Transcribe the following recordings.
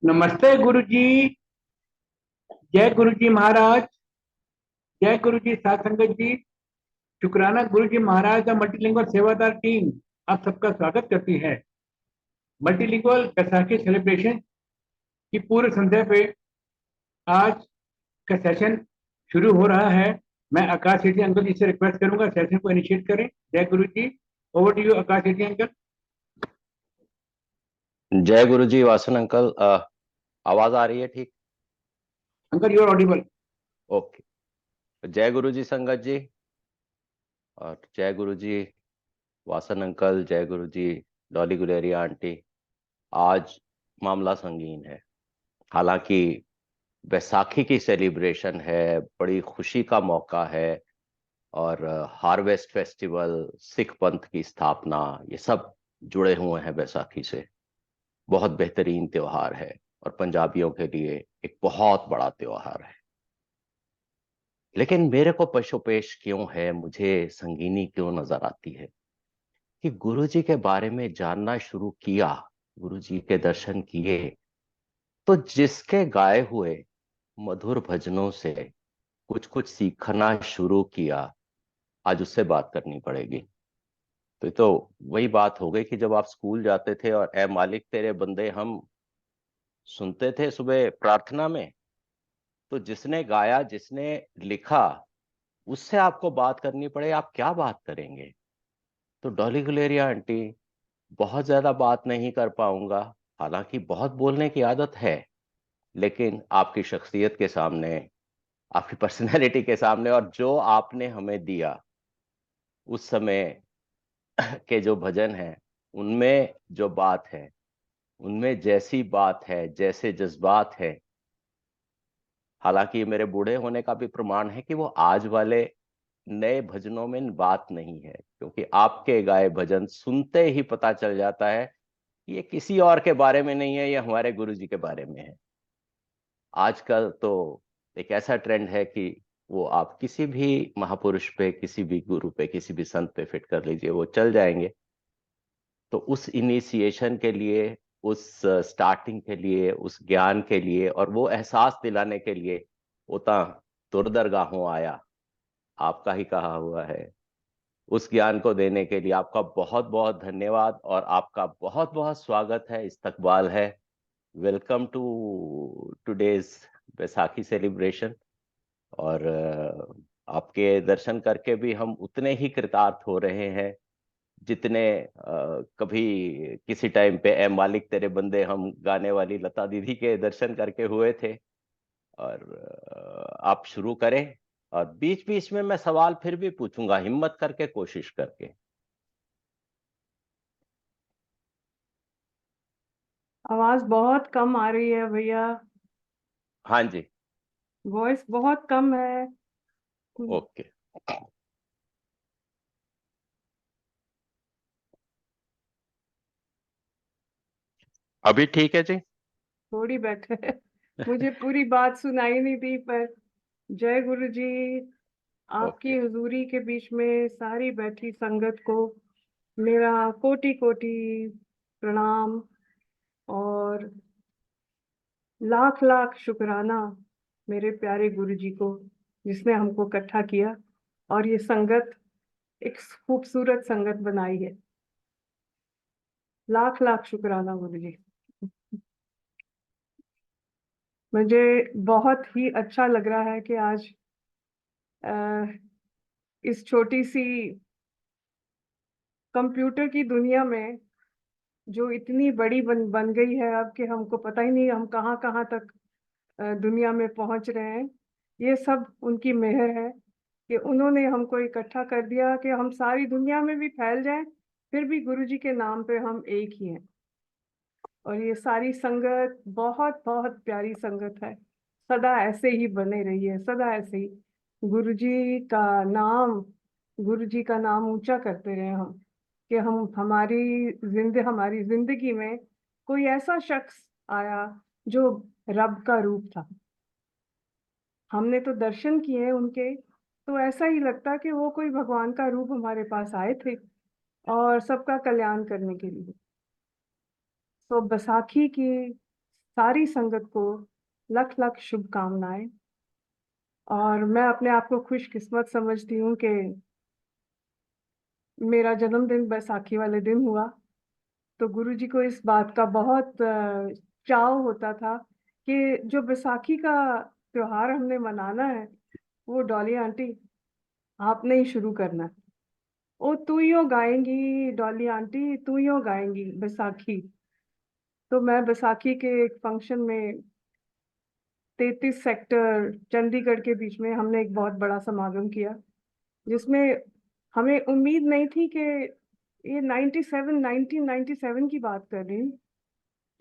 नमस्ते गुरु जी। जय गुरु जी महाराज। जय गुरु जी साथ संगत जी। शुक्राना गुरु जी महाराज का मल्टीलिंगुअल सेवादार टीम आप सबका स्वागत करती है। मल्टीलिंगुअल बैसाखी सेलिब्रेशन की पूर्व संध्या पे आज का सेशन शुरू हो रहा है। मैं आकाश सेठी अंकल जी से रिक्वेस्ट करूंगा सेशन को इनिशिएट करें। जय गुरु जी। Over to you Akash Sethi uncle. जय गुरु जी वासन अंकल। आवाज आ रही है ठीक? Uncle you are audible. Okay. जय गुरु जी संगत जी, और जय गुरु जी वासन अंकल, जय गुरु जी डॉली गुलेरिया आंटी। आज मामला संगीन है। हालांकि बैसाखी की सेलिब्रेशन है, बड़ी खुशी का मौका है, और हार्वेस्ट फेस्टिवल, सिख पंथ की स्थापना, ये सब जुड़े हुए हैं बैसाखी से। बहुत बेहतरीन त्योहार है और पंजाबियों के लिए एक बहुत बड़ा त्योहार है। लेकिन मेरे को पशुपेश क्यों है, मुझे संगीनी क्यों नजर आती है कि गुरु जी के बारे में जानना शुरू किया, गुरु जी के दर्शन किए, तो जिसके गाए हुए मधुर भजनों से कुछ कुछ सीखना शुरू किया, आज उससे बात करनी पड़ेगी। तो वही बात हो गई कि जब आप स्कूल जाते थे और ए मालिक तेरे बंदे हम सुनते थे सुबह प्रार्थना में, तो जिसने गाया, जिसने लिखा, उससे आपको बात करनी पड़े, आप क्या बात करेंगे? तो डॉली गुलेरिया आंटी, बहुत ज्यादा बात नहीं कर पाऊंगा। हालांकि बहुत बोलने की आदत है, लेकिन आपकी शख्सियत के सामने, आपकी पर्सनैलिटी के सामने, और जो आपने हमें दिया उस समय के जो भजन हैं, उनमें जो बात है, उनमें जैसी बात है, जैसे जज्बात है। हालांकि ये मेरे बूढ़े होने का भी प्रमाण है कि वो आज वाले नए भजनों में बात नहीं है, क्योंकि आपके गाए भजन सुनते ही पता चल जाता है कि ये किसी और के बारे में नहीं है, ये हमारे गुरु जी के बारे में है। आजकल तो एक ऐसा ट्रेंड है कि वो आप किसी भी महापुरुष पे, किसी भी गुरु पे, किसी भी संत पे फिट कर लीजिए, वो चल जाएंगे। तो उस इनिशिएशन के लिए, उस स्टार्टिंग के लिए, उस ज्ञान के लिए, और वो एहसास दिलाने के लिए उता दुर्दरगाहों आया, आपका ही कहा हुआ है। उस ज्ञान को देने के लिए आपका बहुत बहुत धन्यवाद, और आपका बहुत बहुत स्वागत है, इस्तकबाल है। Welcome to today's Baisakhi celebration. और आपके दर्शन करके भी हम उतने ही कृतार्थ हो रहे हैं जितने कभी किसी टाइम पे ए मालिक तेरे बंदे हम गाने वाली लता दीदी के दर्शन करके हुए थे। और आप शुरू करें, और बीच बीच में मैं सवाल फिर भी पूछूंगा, हिम्मत करके, कोशिश करके। आवाज बहुत कम आ रही है भैया। हाँ जी। वॉइस बहुत कम है। ओके। अभी ठीक है जी? थोड़ी बेटर है। मुझे पूरी बात सुनाई नहीं दी, पर जय गुरु जी। आपकी ओके। हुजूरी के बीच में सारी बैठी संगत को मेरा कोटि कोटि प्रणाम और लाख लाख शुक्राना मेरे प्यारे गुरु जी को, जिसने हमको इकट्ठा किया और ये संगत एक खूबसूरत संगत बनाई है। लाख लाख शुक्राना गुरु जी। मुझे बहुत ही अच्छा लग रहा है कि आज इस छोटी सी कंप्यूटर की दुनिया में, जो इतनी बड़ी बन गई है अब कि हमको पता ही नहीं हम कहाँ कहाँ तक दुनिया में पहुंच रहे हैं। ये सब उनकी मेहर है कि उन्होंने हमको इकट्ठा कर दिया कि हम सारी दुनिया में भी फैल जाएं, फिर भी गुरु जी के नाम पे हम एक ही हैं। और ये सारी संगत बहुत बहुत प्यारी संगत है। सदा ऐसे ही बने रहिए, सदा ऐसे ही गुरु जी का नाम गुरु जी का नाम ऊंचा करते रहे हम, कि हम हमारी जिंदगी में कोई ऐसा शख्स आया जो रब का रूप था। हमने तो दर्शन किए हैं उनके, तो ऐसा ही लगता कि वो कोई भगवान का रूप हमारे पास आए थे और सबका कल्याण करने के लिए। तो बैसाखी की सारी संगत को लख लख शुभकामनाएं। और मैं अपने आप को खुशकिस्मत समझती हूँ कि मेरा जन्मदिन बैसाखी वाले दिन हुआ। तो गुरुजी को इस बात का बहुत चाव होता था कि जो बैसाखी का त्योहार हमने मनाना है वो डॉली आंटी आपने ही शुरू करना है। ओ तू ही गाएंगी डॉली आंटी, तू ही गाएंगी बैसाखी। तो मैं बैसाखी के एक फंक्शन में 33 सेक्टर चंडीगढ़ के बीच में हमने एक बहुत बड़ा समागम किया, जिसमें हमें उम्मीद नहीं थी कि ये 1997 की बात कर रही हूँ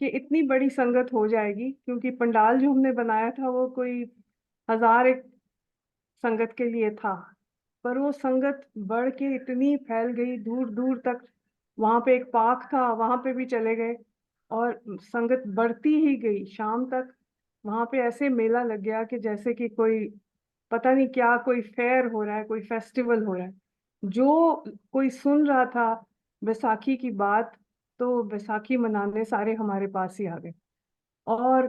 कि इतनी बड़ी संगत हो जाएगी, क्योंकि पंडाल जो हमने बनाया था वो कोई 1000 एक संगत के लिए था। पर वो संगत बढ़ के इतनी फैल गई दूर दूर तक। वहां पे एक पार्क था, वहां पे भी चले गए और संगत बढ़ती ही गई। शाम तक वहां पे ऐसे मेला लग गया कि जैसे कि कोई पता नहीं क्या, कोई फेयर हो रहा है, कोई फेस्टिवल हो रहा है। जो कोई सुन रहा था बैसाखी की बात, तो बैसाखी मनाने सारे हमारे पास ही आ गए। और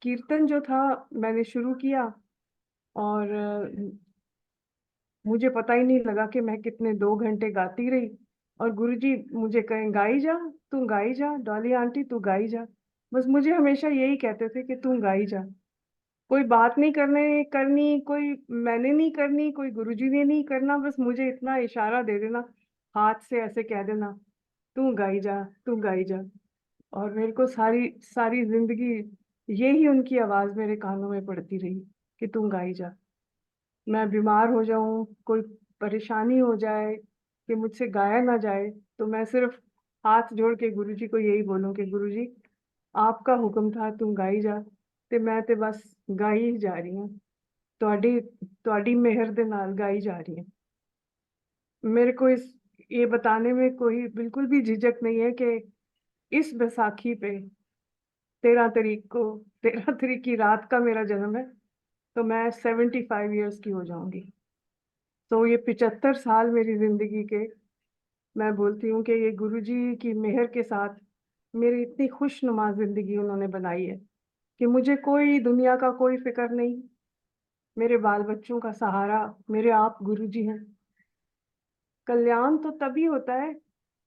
कीर्तन जो था मैंने शुरू किया और मुझे पता ही नहीं लगा कि मैं कितने 2 घंटे गाती रही। और गुरुजी मुझे कहें गाई जा, तू गाई जा डॉली आंटी, तू गाई जा। बस मुझे हमेशा यही कहते थे कि तू गाई जा। कोई बात नहीं करनी, कोई मैंने नहीं करनी, कोई गुरुजी ने नहीं करना, बस मुझे इतना इशारा दे देना, हाथ से ऐसे कह देना, तू गाई जा, तू गाई जा। और मेरे को सारी सारी जिंदगी यही उनकी आवाज मेरे कानों में पड़ती रही कि तू गाई जा। मैं बीमार हो जाऊं, कोई परेशानी हो जाए कि मुझसे गाया ना जाए, तो मैं सिर्फ हाथ जोड़ के गुरुजी को यही बोलूं कि गुरुजी आपका हुक्म था, तुम गाई जा। ते मैं ते बस गाई ही जा रही हूँ, ਤੁਹਾਡੀ ਤੁਹਾਡੀ ਮਿਹਰ ਦੇ ਨਾਲ गाई जा रही हूँ। मेरे को इस ये बताने में कोई बिल्कुल भी झिझक नहीं है कि इस बैसाखी पे 13 तारीख की रात का मेरा जन्म है, तो मैं 75 ईयर्स की हो जाऊंगी। तो ये 75 साल मेरी जिंदगी के, मैं बोलती हूँ कि ये गुरुजी की मेहर के साथ मेरी इतनी खुशनुमा जिंदगी उन्होंने बनाई है कि मुझे कोई दुनिया का कोई फिक्र नहीं। मेरे बाल बच्चों का सहारा मेरे आप गुरुजी हैं। कल्याण तो तभी होता है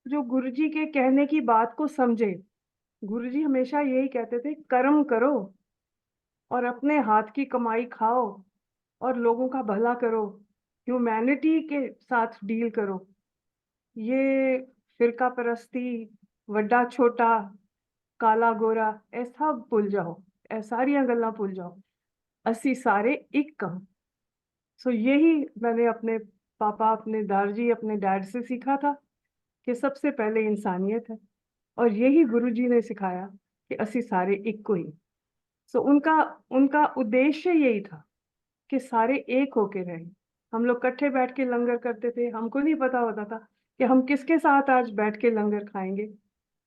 जो गुरुजी के कहने की बात को समझे। गुरुजी हमेशा यही कहते थे, कर्म करो और अपने हाथ की कमाई खाओ और लोगों का भला करो, ह्यूमैनिटी के साथ डील करो। ये फिरका परस्ती, वड्डा छोटा, काला गोरा, ਇਹ ਸਭ ਭੁੱਲ ਜਾਓ, ਇਹ ਸਾਰੀਆਂ ਗੱਲਾਂ ਭੁੱਲ ਜਾओ, ਅਸੀਂ ਸਾਰੇ ਇੱਕ ਹਾਂ। सो यही मैंने अपने पापा, अपने दादाजी, अपने डैड से सीखा था कि सबसे पहले इंसानियत है, और यही गुरुजी ने सिखाया कि ਅਸੀਂ सारे एक ही। सो उनका उनका उद्देश्य यही था कि सारे एक होके रहें। हम लोग इकट्ठे बैठ के लंगर करते थे, हमको नहीं पता होता था कि हम किसके साथ आज बैठ के लंगर खाएंगे।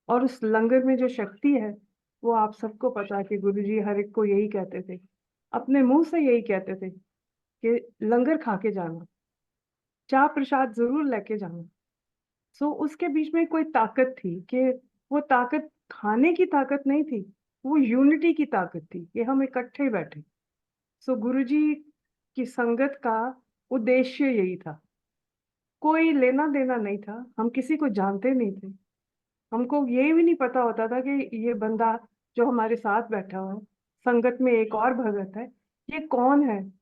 और उस लंगर में जो शक्ति है वो आप सबको पता है कि गुरुजी हर एक को यही कहते थे, अपने मुंह से यही कहते थे कि लंगर खा के जाना, चाह प्रसाद जरूर लेके जाना। सो उसके बीच में कोई ताकत थी कि वो ताकत खाने की ताकत नहीं थी, वो यूनिटी की ताकत थी कि हम इकट्ठे बैठे। सो गुरुजी की संगत का उद्देश्य यही था। कोई लेना देना नहीं था, हम किसी को जानते नहीं थे। हमको ये भी नहीं पता होता था कि ये बंदा जो हमारे साथ बैठा हुआ है, संगत में एक और भगत है, ये कौन है,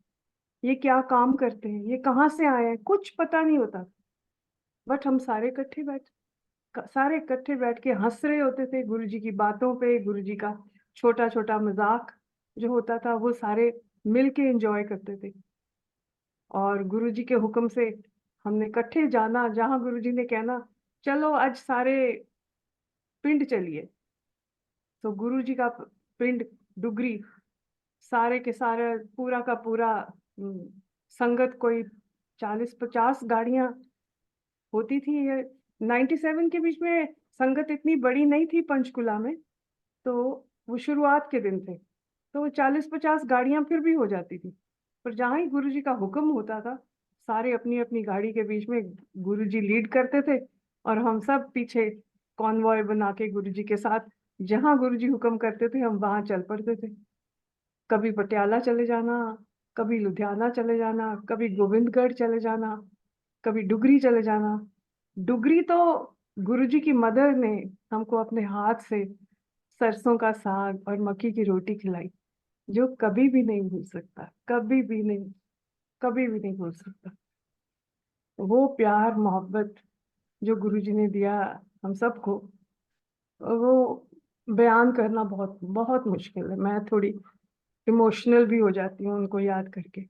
ये क्या काम करते हैं, ये कहाँ से आए हैं, कुछ पता नहीं होता। बट हम सारे इकट्ठे बैठ के हंस रहे होते थे गुरुजी की बातों पे। गुरुजी का छोटा छोटा मजाक जो होता था वो सारे मिल के एंजॉय करते थे। और गुरुजी के हुक्म से हमने इकट्ठे जाना, जहाँ गुरुजी ने कहना चलो आज सारे पिंड चलिए। तो गुरुजी का पिंड डुगरी, सारे के सारे पूरा का पूरा संगत, कोई 40-50 गाड़ियां होती थी। ये 97 के बीच में संगत इतनी बड़ी नहीं थी पंचकुला में, तो वो शुरुआत के दिन थे, तो 40-50 गाड़ियां फिर भी हो जाती थी। पर जहाँ ही गुरुजी का हुक्म होता था, सारे अपनी अपनी गाड़ी के बीच में गुरुजी लीड करते थे और हम सब पीछे कॉन्वॉय बना के गुरुजी के साथ जहां गुरुजी हुक्म करते थे हम वहां चल पड़ते थे। कभी पटियाला चले जाना, कभी लुधियाना चले जाना, कभी गोविंदगढ़ चले जाना, कभी डुगरी चले जाना। डुगरी तो गुरुजी की मदर ने हमको अपने हाथ से सरसों का साग और मक्की की रोटी खिलाई, जो कभी भी नहीं भूल सकता, कभी भी नहीं, कभी भी नहीं भूल सकता। वो प्यार मोहब्बत जो गुरुजी ने दिया हम सबको, वो बयान करना बहुत बहुत मुश्किल है। मैं थोड़ी इमोशनल भी हो जाती हूँ उनको याद करके।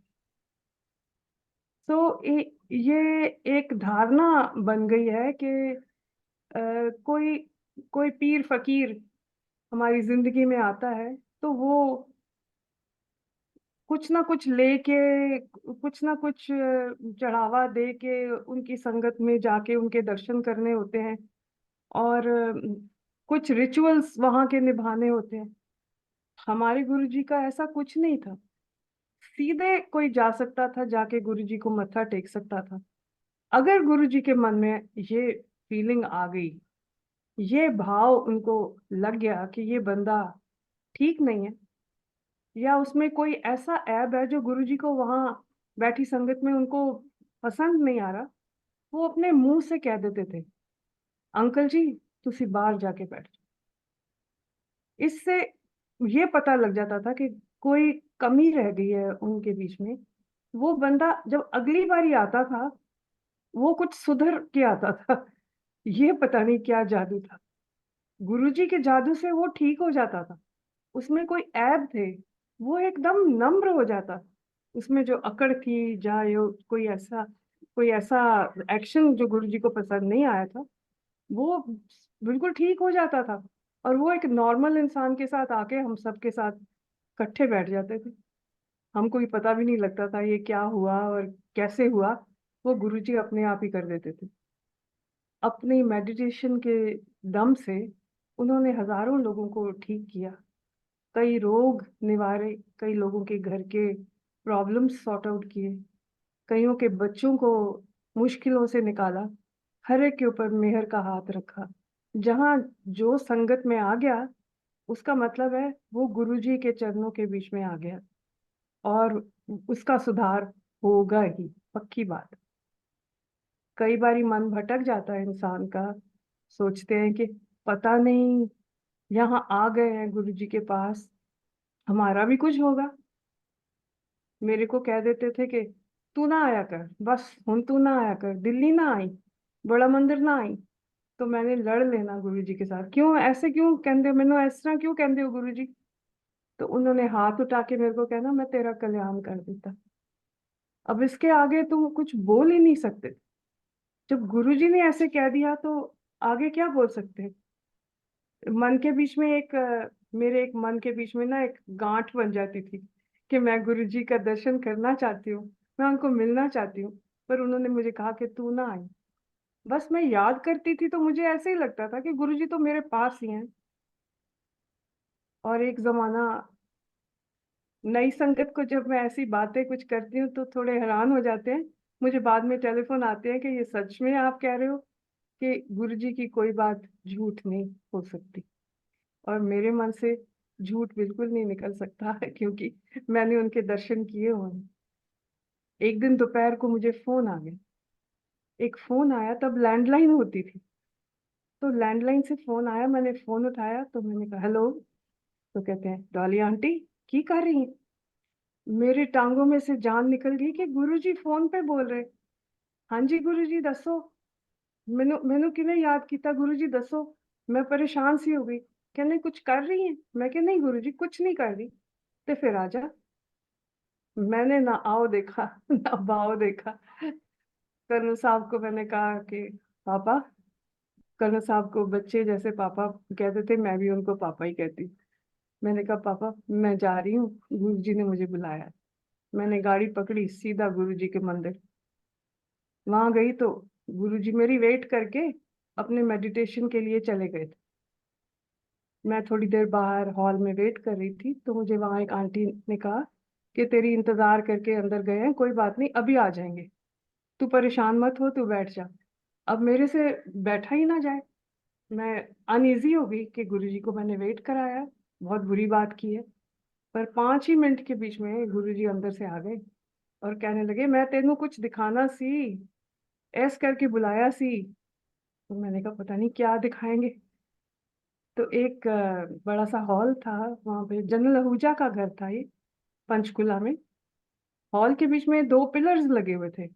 तो ये एक धारणा बन गई है कि कोई कोई पीर फकीर हमारी जिंदगी में आता है तो वो कुछ ना कुछ लेके, कुछ ना कुछ चढ़ावा दे के उनकी संगत में जाके उनके दर्शन करने होते हैं, और कुछ रिचुअल्स वहां के निभाने होते हैं। हमारे गुरुजी का ऐसा कुछ नहीं था। सीधे कोई जा सकता था, जाके गुरुजी को मत्था टेक सकता था। अगर गुरुजी के मन में ये फीलिंग आ गई, ये भाव उनको लग गया कि ये बंदा ठीक नहीं है, या उसमें कोई ऐसा ऐब है जो गुरुजी को वहां बैठी संगत में उनको पसंद नहीं आ रहा, वो अपने मुंह से कह देते थे, अंकल जी तुसी बाहर जाके बैठ जाओ। इससे ये पता लग जाता था कि कोई कमी रह गई है उनके बीच में। वो बंदा जब अगली बारी आता था, वो कुछ सुधर के आता था। ये पता नहीं क्या जादू था। गुरुजी के जादू से वो ठीक हो जाता था। उसमें कोई ऐब थे, वो एकदम नम्र हो जाता। उसमें जो अकड़ थी, या कोई ऐसा एक्शन जो गुरुजी को पसंद नहीं आया था, वो बिल्कुल ठीक हो जाता था। और वो एक नॉर्मल इंसान के साथ आके हम सबके साथ इकट्ठे बैठ जाते थे। हमको भी पता भी नहीं लगता था ये क्या हुआ और कैसे हुआ। वो गुरुजी अपने आप ही कर देते थे। अपनी मेडिटेशन के दम से उन्होंने हजारों लोगों को ठीक किया, कई रोग निवारे, कई लोगों के घर के प्रॉब्लम्स सॉर्ट आउट किए, कईयों के बच्चों को मुश्किलों से निकाला, हर एक के ऊपर मेहर का हाथ रखा। जहाँ जो संगत में आ गया, उसका मतलब है वो गुरुजी के चरणों के बीच में आ गया, और उसका सुधार होगा ही, पक्की बात। कई बारी मन भटक जाता है इंसान का, सोचते हैं कि पता नहीं यहाँ आ गए हैं गुरुजी के पास, हमारा भी कुछ होगा। मेरे को कह देते थे कि तू ना आया कर, बस हुन तू ना आया कर, दिल्ली ना आई, बड़ा मंदिर ना आई। तो मैंने लड़ लेना गुरुजी के साथ, क्यों ऐसे क्यों कहते हो, मैंने इस तरह क्यों कहते हो गुरुजी। तो उन्होंने हाथ उठा के मेरे को कहना, मैं तेरा कल्याण कर देता। अब इसके आगे तुम कुछ बोल ही नहीं सकते। जब गुरुजी ने ऐसे कह दिया तो आगे क्या बोल सकते हैं। मन के बीच में मेरे एक मन के बीच में ना एक गांठ बन जाती थी कि मैं गुरुजी का दर्शन करना चाहती हूँ, मैं उनको मिलना चाहती हूँ। पर उन्होंने मुझे कहा कि तू ना आई। बस मैं याद करती थी तो मुझे ऐसे ही लगता था कि गुरुजी तो मेरे पास ही हैं। और एक जमाना, नई संगत को जब मैं ऐसी बातें कुछ करती हूँ तो थोड़े हैरान हो जाते हैं। मुझे बाद में टेलीफोन आते हैं कि ये सच में आप कह रहे हो कि गुरुजी की कोई बात झूठ नहीं हो सकती। और मेरे मन से झूठ बिल्कुल नहीं निकल सकता है, क्योंकि मैंने उनके दर्शन किए हुए हैं। एक दिन दोपहर को मुझे फोन आ गया, एक फोन आया, तब लैंडलाइन होती थी। तो लैंडलाइन से फोन आया, मैंने फोन उठाया तो मैंने कहा हेलो। तो कहते हैं डॉली आंटी की कर रही हैं। मेरे टांगों में से जान निकल गई कि गुरुजी फोन पे बोल रहे। हाँ जी गुरुजी दसो, मैनू मैनू किने याद किया गुरुजी दसो। मैं परेशान सी हो गई, कहने कुछ कर रही है। मैं कह नहीं गुरुजी कुछ नहीं कर रही। तो फिर आजा। मैंने ना आओ देखा ना बाओ देखा। कर्नल साहब को मैंने कहा कि पापा, कर्नल साहब को बच्चे जैसे पापा कहते थे, मैं भी उनको पापा ही कहती। मैंने कहा पापा मैं जा रही हूँ, गुरुजी ने मुझे बुलाया। मैंने गाड़ी पकड़ी, सीधा गुरुजी के मंदिर। वहां गई तो गुरुजी मेरी वेट करके अपने मेडिटेशन के लिए चले गए थे। मैं थोड़ी देर बाहर हॉल में वेट कर रही थी तो मुझे वहां एक आंटी ने कहा कि तेरी इंतजार करके अंदर गए हैं, कोई बात नहीं अभी आ जाएंगे, तू परेशान मत हो, तू बैठ जा। अब मेरे से बैठा ही ना जाए। मैं अनईजी हो गई कि गुरुजी को मैंने वेट कराया, बहुत बुरी बात की है। पर 5 ही मिनट के बीच में गुरुजी अंदर से आ गए और कहने लगे, मैं तेनू कुछ दिखाना सी, ऐस करके बुलाया सी। तो मैंने कहा पता नहीं क्या दिखाएंगे। तो एक बड़ा सा हॉल था, वहां पे जनरल आहूजा का घर था ये, पंचकुला में। हॉल के बीच में 2 पिलर्स लगे हुए थे।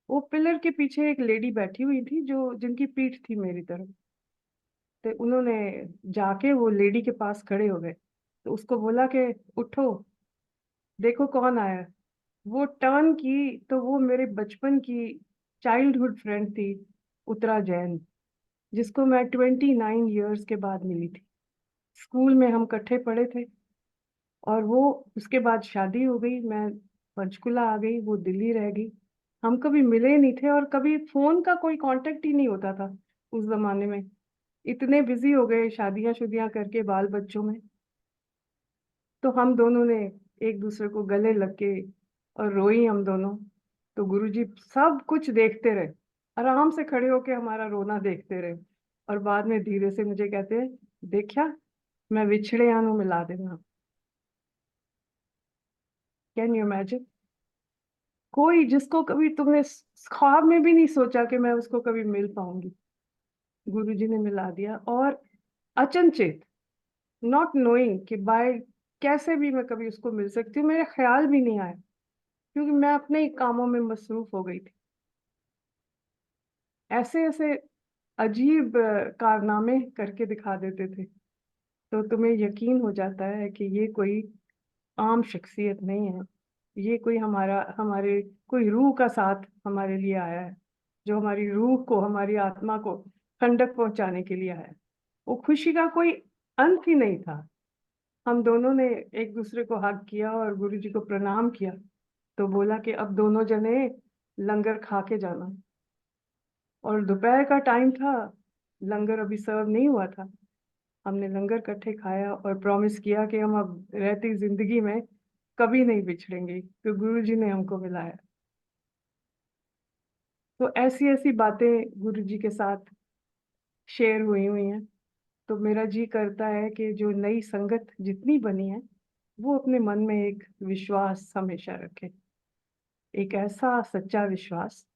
वो पिलर के पीछे एक लेडी बैठी हुई थी जो जिनकी पीठ थी मेरी तरफ। तो उन्होंने जाके वो लेडी के पास खड़े हो गए, तो उसको बोला कि उठो, देखो कौन आया है। वो टर्न की तो वो मेरे बचपन की चाइल्डहुड फ्रेंड थी, उत्तरा जैन, जिसको मैं 29 ईयर्स के बाद मिली थी। स्कूल में हम इकट्ठे पढ़े थे, और वो उसके बाद शादी हो गई, मैं पंचकुला आ गई, वो दिल्ली रह गई। हम कभी मिले नहीं थे, और कभी फोन का कोई कांटेक्ट ही नहीं होता था उस जमाने में। इतने बिजी हो गए शादियां शुदियां करके बाल बच्चों में। तो हम दोनों ने एक दूसरे को गले लग के और रोई हम दोनों। तो गुरुजी सब कुछ देखते रहे, आराम से खड़े होके हमारा रोना देखते रहे, और बाद में धीरे से मुझे कहते हैं, देखा, मैं विछड़े आनू मिला देना। Can you imagine? कोई जिसको कभी तुमने ख्वाब में भी नहीं सोचा कि मैं उसको कभी मिल पाऊंगी, गुरुजी ने मिला दिया। और अचनचेत, नॉट नोइंग कि बाय कैसे भी मैं कभी उसको मिल सकती हूँ, मेरे ख्याल भी नहीं आया, क्योंकि मैं अपने ही कामों में मसरूफ हो गई थी। ऐसे ऐसे अजीब कारनामे करके दिखा देते थे, तो तुम्हें यकीन हो जाता है कि ये कोई आम शख्सियत नहीं है। ये कोई हमारे कोई रूह का साथ हमारे लिए आया है, जो हमारी रूह को, हमारी आत्मा को ठंडक पहुंचाने के लिए आया है। वो खुशी का कोई अंत ही नहीं था। हम दोनों ने एक दूसरे को हक किया और गुरुजी को प्रणाम किया, तो बोला कि अब दोनों जने लंगर खा के जाना। और दोपहर का टाइम था, लंगर अभी सर्व नहीं हुआ था। हमने लंगर इकट्ठे खाया और प्रॉमिस किया कि हम अब रहती जिंदगी में कभी नहीं बिछड़ेंगे, तो गुरुजी ने हमको मिलाया। तो ऐसी ऐसी बातें गुरुजी के साथ शेयर हुई हुई हैं। तो मेरा जी करता है कि जो नई संगत जितनी बनी है, वो अपने मन में एक विश्वास हमेशा रखे, एक ऐसा सच्चा विश्वास।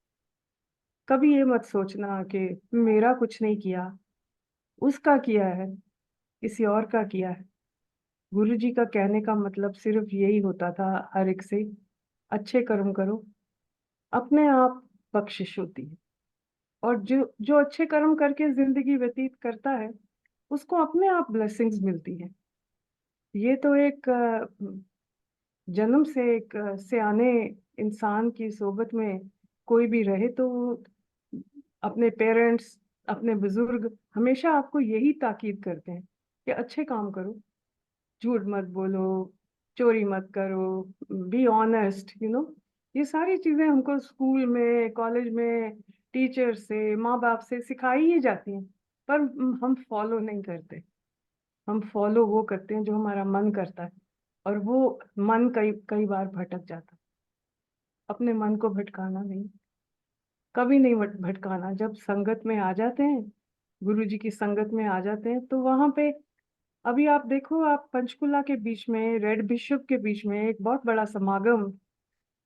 कभी ये मत सोचना कि मेरा कुछ नहीं किया, उसका किया है, किसी और का किया है। गुरु जी का कहने का मतलब सिर्फ यही होता था हर एक से, अच्छे कर्म करो, अपने आप बख्शिश होती है। और जो जो अच्छे कर्म करके जिंदगी व्यतीत करता है, उसको अपने आप ब्लेसिंग्स मिलती हैं। ये तो एक जन्म से एक सयाने इंसान की सोबत में कोई भी रहे, तो वो अपने पेरेंट्स, अपने बुजुर्ग हमेशा आपको यही ताकीद करते हैं कि अच्छे काम करो, झूठ मत बोलो, चोरी मत करो, बी ऑनेस्ट, ये सारी चीजें हमको स्कूल में, कॉलेज में, टीचर से, माँ बाप से सिखाई ही जाती हैं। पर हम फॉलो नहीं करते। हम फॉलो वो करते हैं जो हमारा मन करता है, और वो मन कई कई बार भटक जाता है। अपने मन को भटकाना नहीं, कभी नहीं भटकाना। जब संगत में आ जाते हैं, गुरु जी की संगत में आ जाते हैं, तो वहां पे अभी आप देखो, आप पंचकुला के बीच में, रेड बिशप के बीच में एक बहुत बड़ा समागम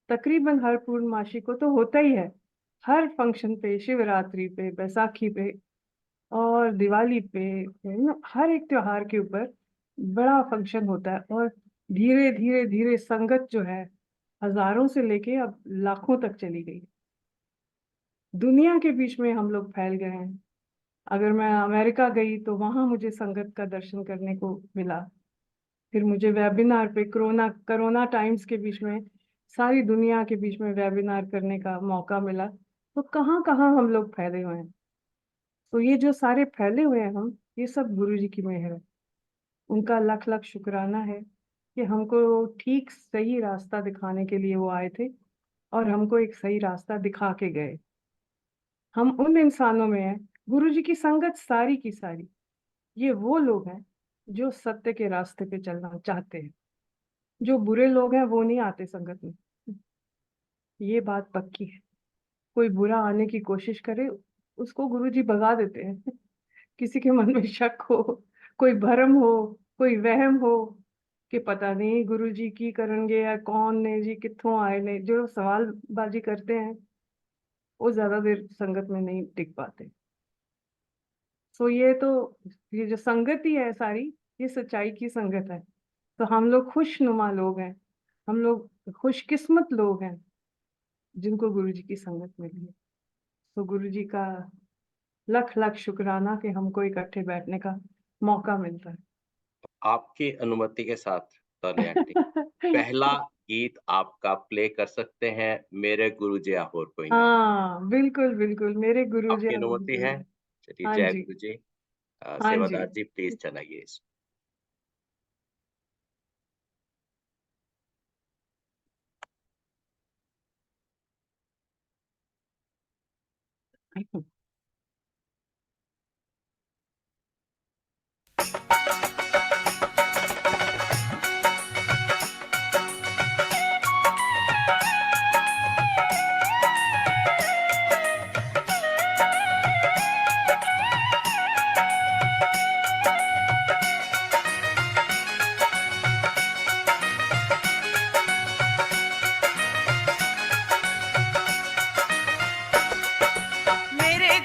तकरीबन हर पूर्णमासी को तो होता ही है। हर फंक्शन पे, शिवरात्रि पे, बैसाखी पे और दिवाली पे, हर एक त्योहार के ऊपर बड़ा फंक्शन होता है। और धीरे धीरे धीरे संगत जो है, हजारों से लेके अब लाखों तक चली गई। दुनिया के बीच में हम लोग फैल गए हैं। अगर मैं अमेरिका गई तो वहां मुझे संगत का दर्शन करने को मिला। फिर मुझे वेबिनार पे, कोरोना कोरोना टाइम्स के बीच में, सारी दुनिया के बीच में वेबिनार करने का मौका मिला। तो कहाँ कहाँ हम लोग फैले हुए हैं। तो ये जो सारे फैले हुए हैं हम, ये सब गुरु जी की मेहर है। उनका लख लख शुक्राना है कि हमको ठीक सही रास्ता दिखाने के लिए वो आए थे, और हमको एक सही रास्ता दिखा के गए। हम उन इंसानों में हैं, गुरु जी की संगत सारी की सारी, ये वो लोग हैं जो सत्य के रास्ते पे चलना चाहते हैं। जो बुरे लोग हैं वो नहीं आते संगत में, ये बात पक्की है। कोई बुरा आने की कोशिश करे, उसको गुरुजी भगा देते हैं। किसी के मन में शक हो, कोई भरम हो, कोई वहम हो कि पता नहीं गुरुजी की करेंगे या कौन ने जी कित्थों आए ने, जो सवालबाजी करते हैं वो ज्यादा देर संगत में नहीं टिक पाते। सो ये जो संगति है सारी, ये सच्चाई की संगत है। तो हम लोग खुशनुमा लोग हैं, हम लोग खुशकिस्मत लोग हैं जिनको गुरुजी की संगत मिली है। तो गुरुजी का लख लख शुक्राना कि हमको इकट्ठे बैठने का मौका मिलता है। आपकी अनुमति के साथ तालियां आंटी, पहला गीत आपका प्ले कर सकते हैं, मेरे गुरु जी और कोई ना। हाँ बिल्कुल बिल्कुल, मेरे गुरुजी आपकी और अनुमति है? कोई। चलिए, हाँ जय जी, गुरु जी। हाँ जी। सेवादार जी प्लीज चलाइए इस। मेरे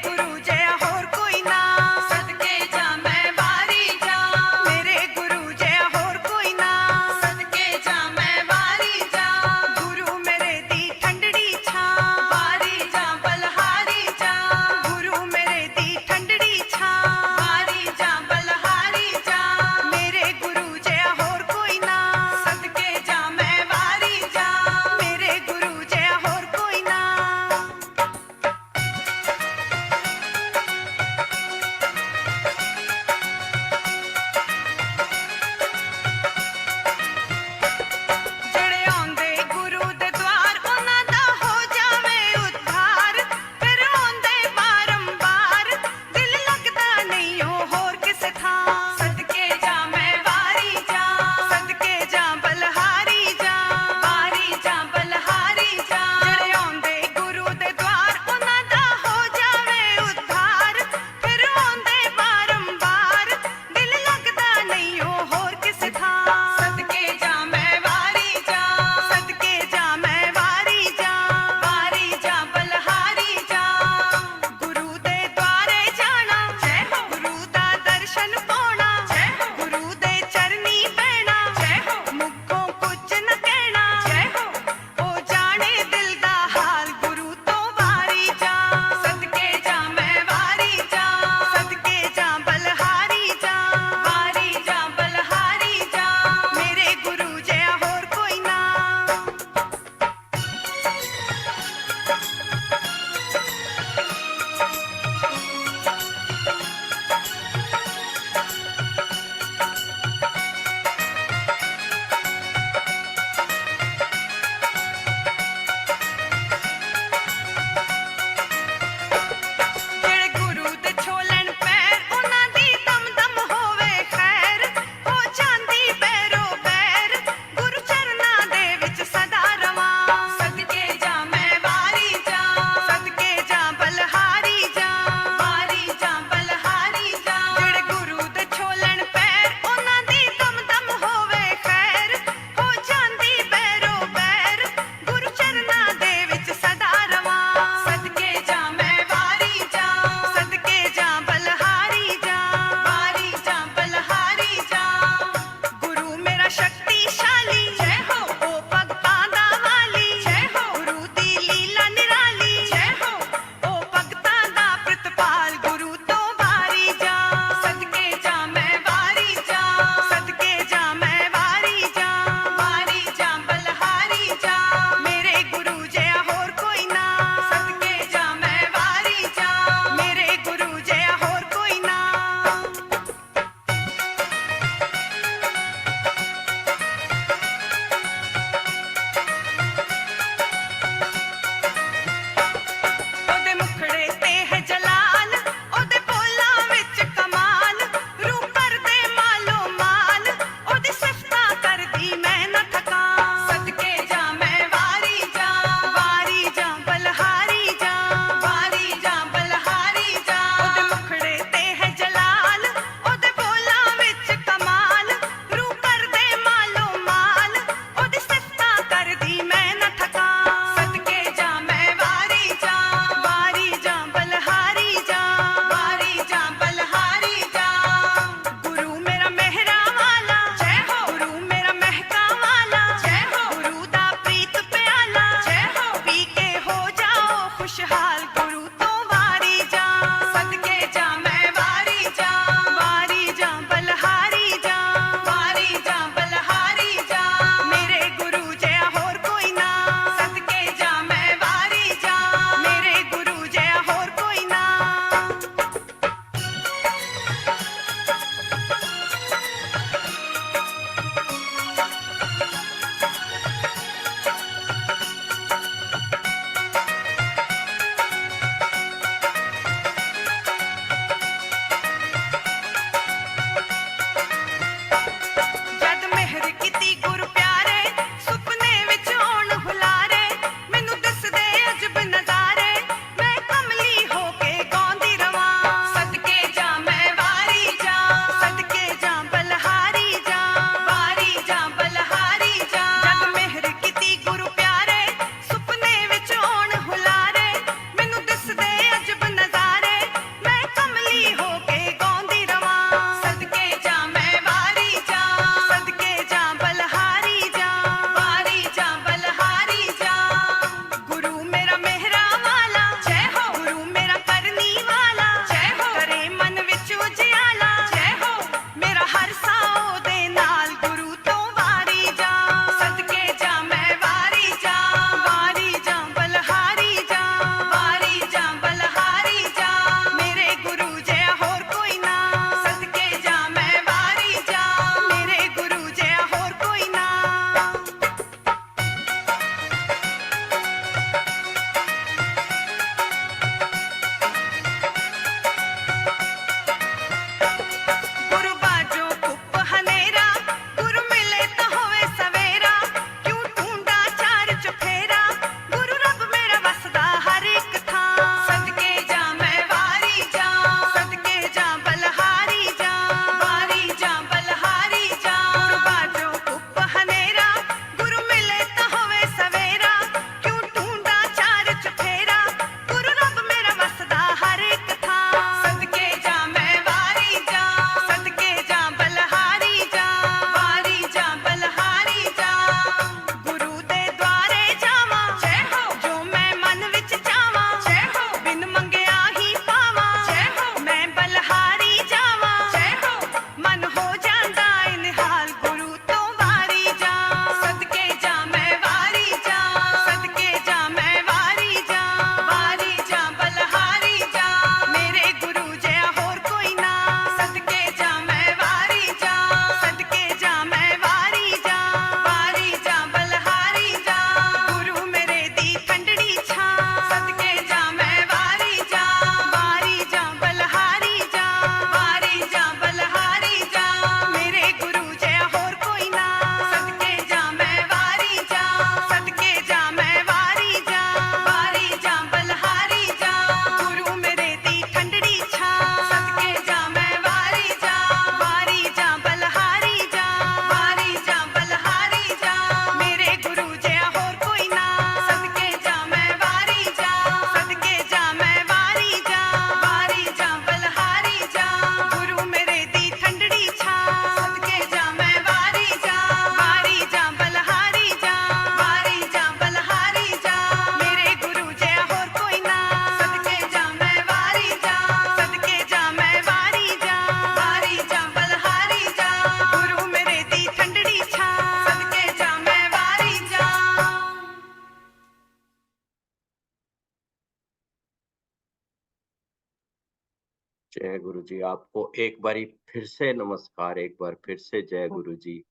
जय गुरु जी। आपको एक बारी फिर से नमस्कार, एक बार फिर से जय गुरु जी।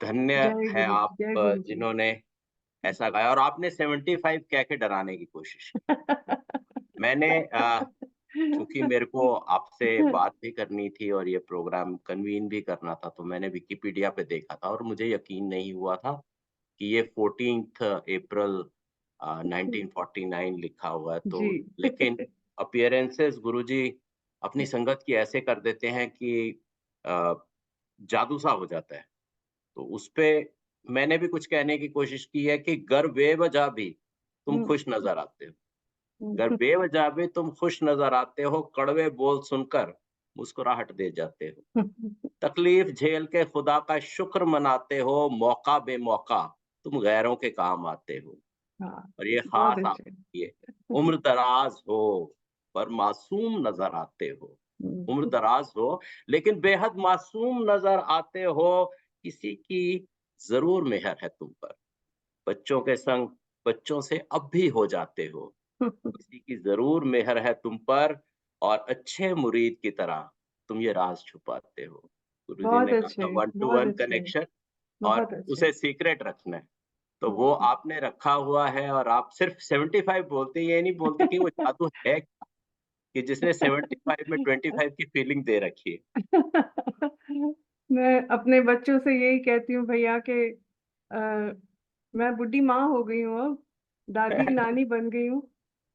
धन्य है आप जय गुरु जी। जिन्होंने ऐसा गाया, और आपने 75 कह के डराने की कोशिश की। मैंने चूंकि मेरे को आपसे बात भी करनी थी और ये प्रोग्राम कन्वीन भी करना था, तो मैंने विकिपीडिया पे देखा था और मुझे यकीन नहीं हुआ था कि ये 14 अप्रैल 1949 लिखा हुआ है। तो जी। लेकिन अपीयरेंसेस गुरुजी अपनी संगत की ऐसे कर देते हैं कि अ, जादू सा हो जाता है। तो उसपे मैंने भी कुछ कहने की कोशिश की है कि गर बेवजह भी तुम हुँ, खुश नज़र आते हो। गर हुँ। बेवजह भी तुम खुश नज़र आते हो, कड़वे बोल सुनकर मुस्कुराहट दे जाते हो। तकलीफ झेल के खुदा का शुक्र मनाते हो, मौका बेमौका तुम गैरों के काम आते हो। हाँ, और ये बहुत खास अच्छे। आपकी है, उम्र दराज हो पर मासूम नज़र आते हो। उम्र हुँ, दराज हो लेकिन बेहद मासूम नज़र आते हो, किसी की ज़रूर मेहर है तुम पर। बच्चों के संग बच्चों से अब भी हो जाते हो, किसी की ज़रूर मेहर है तुम पर, और अच्छे मुरीद की तरह तुम ये राज़ छुपाते हो। गुरुजी बहुत ने कहा था अच्छे, वन टू बहुत वन अच्छे, कनेक्शन, और बहुत अच्छे। उसे सीक्रेट रखना है। तो वो हुँ। आपने रखा हुआ है, और आप सिर्फ 75 बोलते हैं, ये नहीं बोलते कि वो जादू है क्या, कि जिसने 75 में 25 की फीलिंग दे रखी है। मैं अपने बच्चों से यही कहती हूँ भैया कि अ, मैं बुड्ढी माँ हो गई हूँ अब, दादी नानी बन गई हूँ,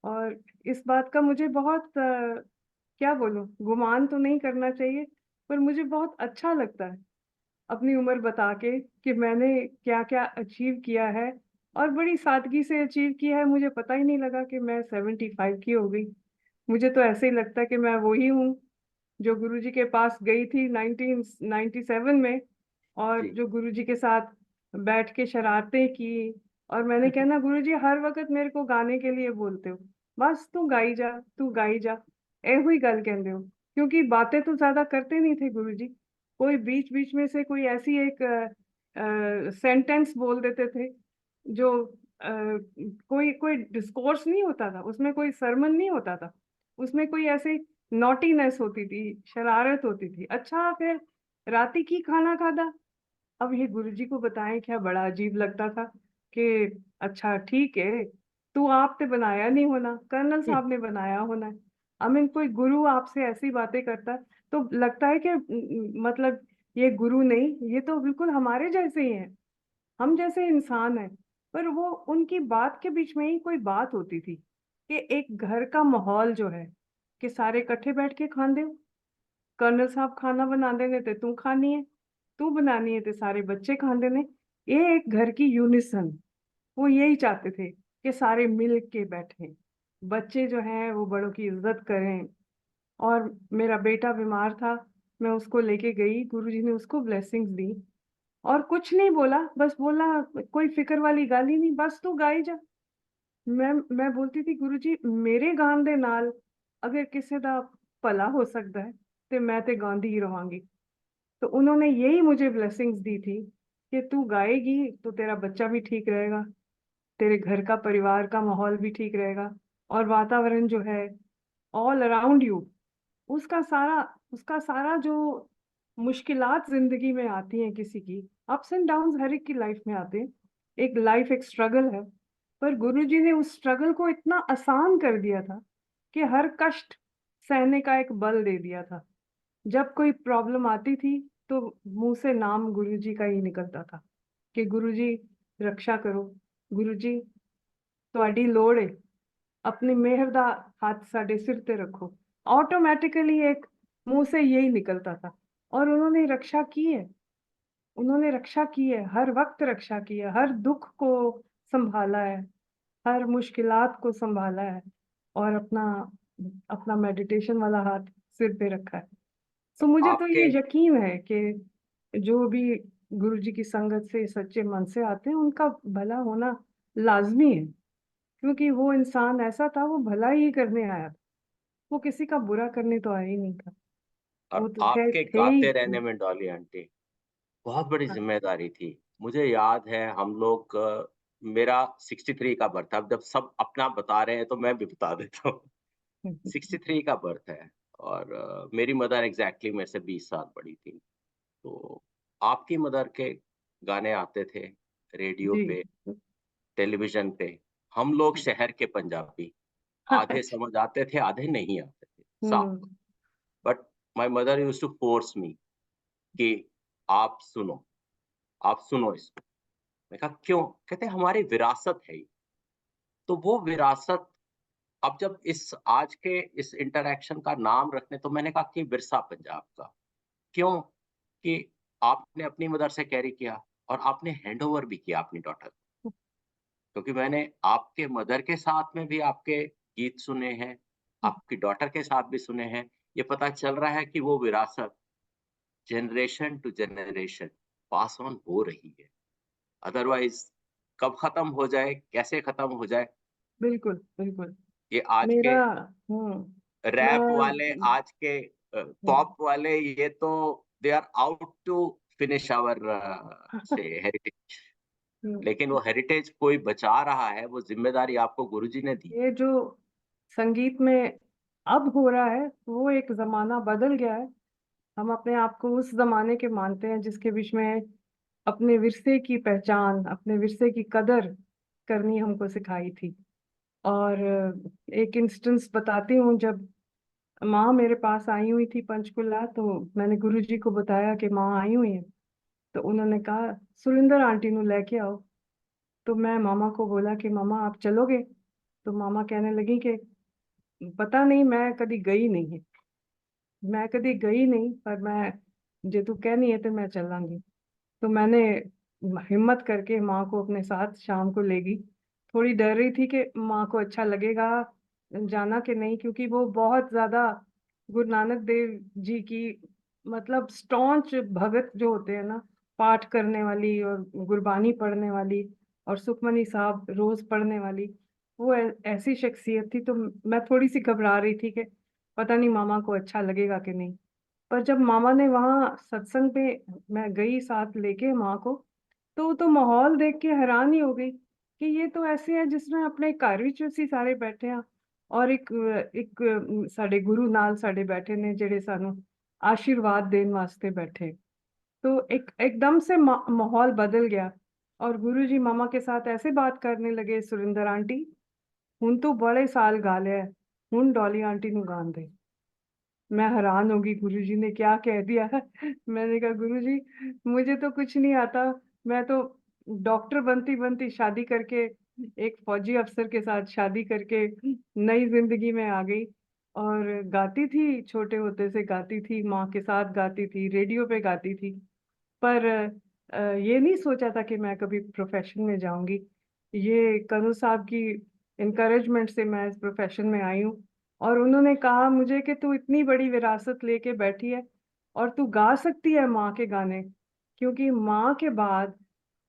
और इस बात का मुझे बहुत क्या बोलूँ, गुमान तो नहीं करना चाहिए, पर मुझे बहुत अच्छा लगता है अपनी उम्र बता के कि मैंने क्या-क्या अचीव किया है, और बड़ी सादगी से अचीव किया है। मुझे पता ही नहीं लगा कि मैं 75 की हो गई। मुझे तो ऐसे ही लगता है कि मैं वही हूँ जो गुरुजी के पास गई थी 1997 में, और जी। जो गुरुजी के साथ बैठ के शरारतें की, और मैंने कहा ना गुरुजी हर वक़्त मेरे को गाने के लिए बोलते हो, बस तू गाई जा, एहो ही गल कहंदे हो। क्योंकि बातें तो ज़्यादा करते नहीं थे गुरुजी, कोई बीच-बीच में से कोई ऐसी एक सेंटेंस बोल देते थे जो कोई कोई डिस्कोर्स नहीं होता था, उसमें कोई सरमन नहीं होता था, उसमें कोई ऐसे नॉटीनेस होती थी, शरारत होती थी। अच्छा फिर राती की खाना खाधा? अब ये गुरुजी को बताएँ क्या बड़ा अजीब लगता था कि अच्छा ठीक है, तू आपने बनाया नहीं होना, कर्नल साहब ने बनाया होना है। आई मीन कोई गुरु आपसे ऐसी बातें करता है, तो लगता है कि मतलब ये गुरु नहीं, ये तो बिल्कुल हमारे जैसे ही हैं, हम जैसे इंसान हैं। पर वो उनकी बात के बीच में ही कोई बात होती थी कि एक घर का माहौल जो है, कि सारे इकट्ठे बैठ के खांदे हो। कर्नल साहब खाना बनांदे ने ते तू खानी है, तू बनानी है ते सारे बच्चे खांदे ने। ये एक घर की यूनिसन, वो यही चाहते थे कि सारे मिल के बैठें। बच्चे जो हैं वो बड़ों की इज़्ज़त करें, और मेरा बेटा बीमार था, मैं उसको लेके गई, गुरुजी ने उसको ब्लेसिंग्स दी, और कुछ नहीं बोला, बस बोला कोई फ़िक्र वाली गल ही नहीं, बस तू गाई जा। मैं बोलती थी गुरुजी मेरे गान दे नाल अगर किसी दा भला हो सकदा है, ते मैं ते गांदी ही रवांगी। तो उन्होंने यही मुझे ब्लेसिंग्स दी थी कि तू गाएगी तो तेरा बच्चा भी ठीक रहेगा, तेरे घर का परिवार का माहौल भी ठीक रहेगा, और वातावरण जो है ऑल अराउंड यू, उसका सारा जो मुश्किलात ज़िंदगी में आती हैं किसी की, अप्स एंड डाउन्स हर एक की लाइफ में आते हैं। एक लाइफ एक स्ट्रगल है, पर गुरुजी ने उस स्ट्रगल को इतना आसान कर दिया था कि हर कष्ट सहने का एक बल दे दिया था। जब कोई प्रॉब्लम आती थी, तो मुँह से नाम गुरुजी का ही निकलता था कि गुरुजी रक्षा करो, गुरुजी ਤੁਹਾਡੀ ਲੋੜ है, अपनी मेहर दा हाथ साडे सिर ते रखो। ऑटोमैटिकली एक मुँह से यही निकलता था, और उन्होंने रक्षा की है, उन्होंने रक्षा की है, हर वक़्त रक्षा की है, हर दुःख को सँभाला है, हर मुश्किलात को सँभाला है, और अपना अपना मेडिटेशन वाला हाथ सिर पे रखा है। सो मुझे तो आपके ये यकीन है कि जो भी गुरुजी की संगत से सच्चे मन से आते हैं, उनका भला होना लाज़मी है। क्योंकि वो इंसान ऐसा था, वो भला ही करने आया था, वो किसी का बुरा करने तो आया ही नहीं था। वो और तो आपके थे ही। गाते रहने में डॉली आंटी बहुत बड़ी हाँ, ज़िम्मेदारी थी। मुझे याद है हम लोग मेरा 63 का बर्थ है। अब जब सब अपना बता रहे हैं तो मैं भी बता देता हूँ। 63 का बर्थ है, और मेरी मदर एग्जैक्टली मेरे से 20 साल बड़ी थी। तो आपकी मदर के गाने आते थे रेडियो जी। पे, टेलीविजन पे। हम लोग शहर के पंजाबी, आधे अच्छा। समझ आते थे, आधे नहीं आते थे, साफ। Hmm. But my mother used to force me कि आप सुनो, आप सुनो इसको। मैं कहा क्यों? कहते हमारी विरासत है ये। तो वो विरासत, अब जब इस आज के इस इंटरैक्शन का नाम रखने, तो मैंने कहा कि विरसा पंजाब का। क्यों? कि आपने अपनी मदर से कैरी किया, और आपने हैंडओवर भी किया अपनी डॉटर को। क्योंकि मैंने आपके मदर के साथ में भी आपके गीत सुने हैं, आपकी डॉटर के साथ भी सुने हैं। ये पता चल रहा है कि वो विरासत generation to generation pass on हो रही है। अदरवाइज़ कब खत्म हो जाए, कैसे खत्म हो जाए, बिल्कुल, बिल्कुल। ये आज के मेरा हम्म। रैप वाले, मैं आज के पॉप वाले, ये तो they are out to finish our से हेरिटेज। हम्म, लेकिन वो हेरिटेज कोई बचा रहा है, वो ज़िम्मेदारी आपको गुरुजी ने दी। ये जो संगीत में अब हो रहा है वो एक जमाना बदल गया है। हम अपने आप को उस जमाने के मानते हैं जिसके बीच में अपने विरसे की पहचान, अपने विरसे की कदर करनी हमको सिखाई थी। और एक इंस्टेंस बताती हूँ। जब माँ मेरे पास आई हुई थी पंचकुला, तो मैंने गुरुजी को बताया कि माँ आई हुई है। तो उन्होंने कहा सुरिंदर आंटी नु लेके आओ। तो मैं मामा को बोला कि मामा आप चलोगे? तो मामा कहने लगी कि पता नहीं, मैं कभी गई नहीं है, मैं कभी गई नहीं, पर मैं जे तू कहनी है तो मैं चलांगी। तो मैंने हिम्मत करके माँ को अपने साथ शाम को ले गई। थोड़ी डर रही थी कि माँ को अच्छा लगेगा जाना कि नहीं, क्योंकि वो बहुत ज्यादा गुरु नानक देव जी की मतलब स्टॉन्च भगत जो होते हैं ना, पाठ करने वाली और गुरबानी पढ़ने वाली और सुखमनी साहब रोज पढ़ने वाली, वो ऐसी शख्सियत थी। तो मैं थोड़ी सी घबरा रही थी कि पता नहीं मामा को अच्छा लगेगा कि नहीं। पर जब मामा ने वहाँ सत्संग पे, मैं गई साथ लेके माँ को, तो माहौल देख के हैरान ही हो गई कि ये तो ऐसे है जिसमें अपने घर विच ਅਸੀਂ ਸਾਰੇ ਬੈਠੇ ਆ, और एक साडे गुरु नाल साडे बैठे ने जेड़े सानू आशीर्वाद देने वास्ते बैठे। तो एक एकदम से माहौल बदल गया। और गुरुजी मामा के साथ ऐसे बात करने लगे, सुरिंदर आंटी हुन तू बड़े साल गा लिया है, हुन डॉली आंटी नु गान दे। मैं हैरान होगी गुरुजी ने क्या कह दिया। मैंने कहा गुरुजी मुझे तो कुछ नहीं आता, मैं तो डॉक्टर बनती बनती शादी करके एक फौजी अफसर के साथ शादी करके नई जिंदगी में आ गई। और गाती थी, छोटे होते से गाती थी, माँ के साथ गाती थी, रेडियो पे गाती थी। पर ये नहीं सोचा था कि मैं कभी प्रोफेशन में जाऊंगी। ये कनू साहब की इनकरेजमेंट से मैं इस प्रोफेशन में आई हूँ। और उन्होंने कहा मुझे कि तू इतनी बड़ी विरासत लेके बैठी है और तू गा सकती है माँ के गाने, क्योंकि माँ के बाद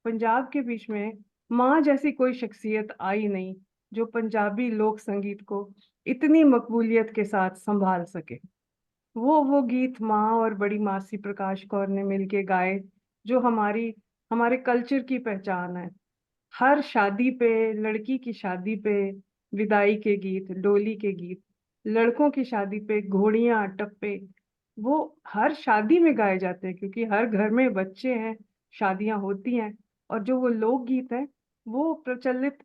पंजाब के बीच में माँ जैसी कोई शख्सियत आई नहीं जो पंजाबी लोक संगीत को इतनी मकबूलियत के साथ संभाल सके। वो गीत माँ और बड़ी मासी प्रकाश कौर ने मिलके गाए, जो हमारी हमारे कल्चर की पहचान है। हर शादी पे, लड़की की शादी पे विदाई के गीत, डोली के गीत, लड़कों की शादी पे घोड़ियाँ टप्पे, वो हर शादी में गाए जाते हैं, क्योंकि हर घर में बच्चे हैं, शादियां होती हैं। और जो वो लोकगीत हैं वो प्रचलित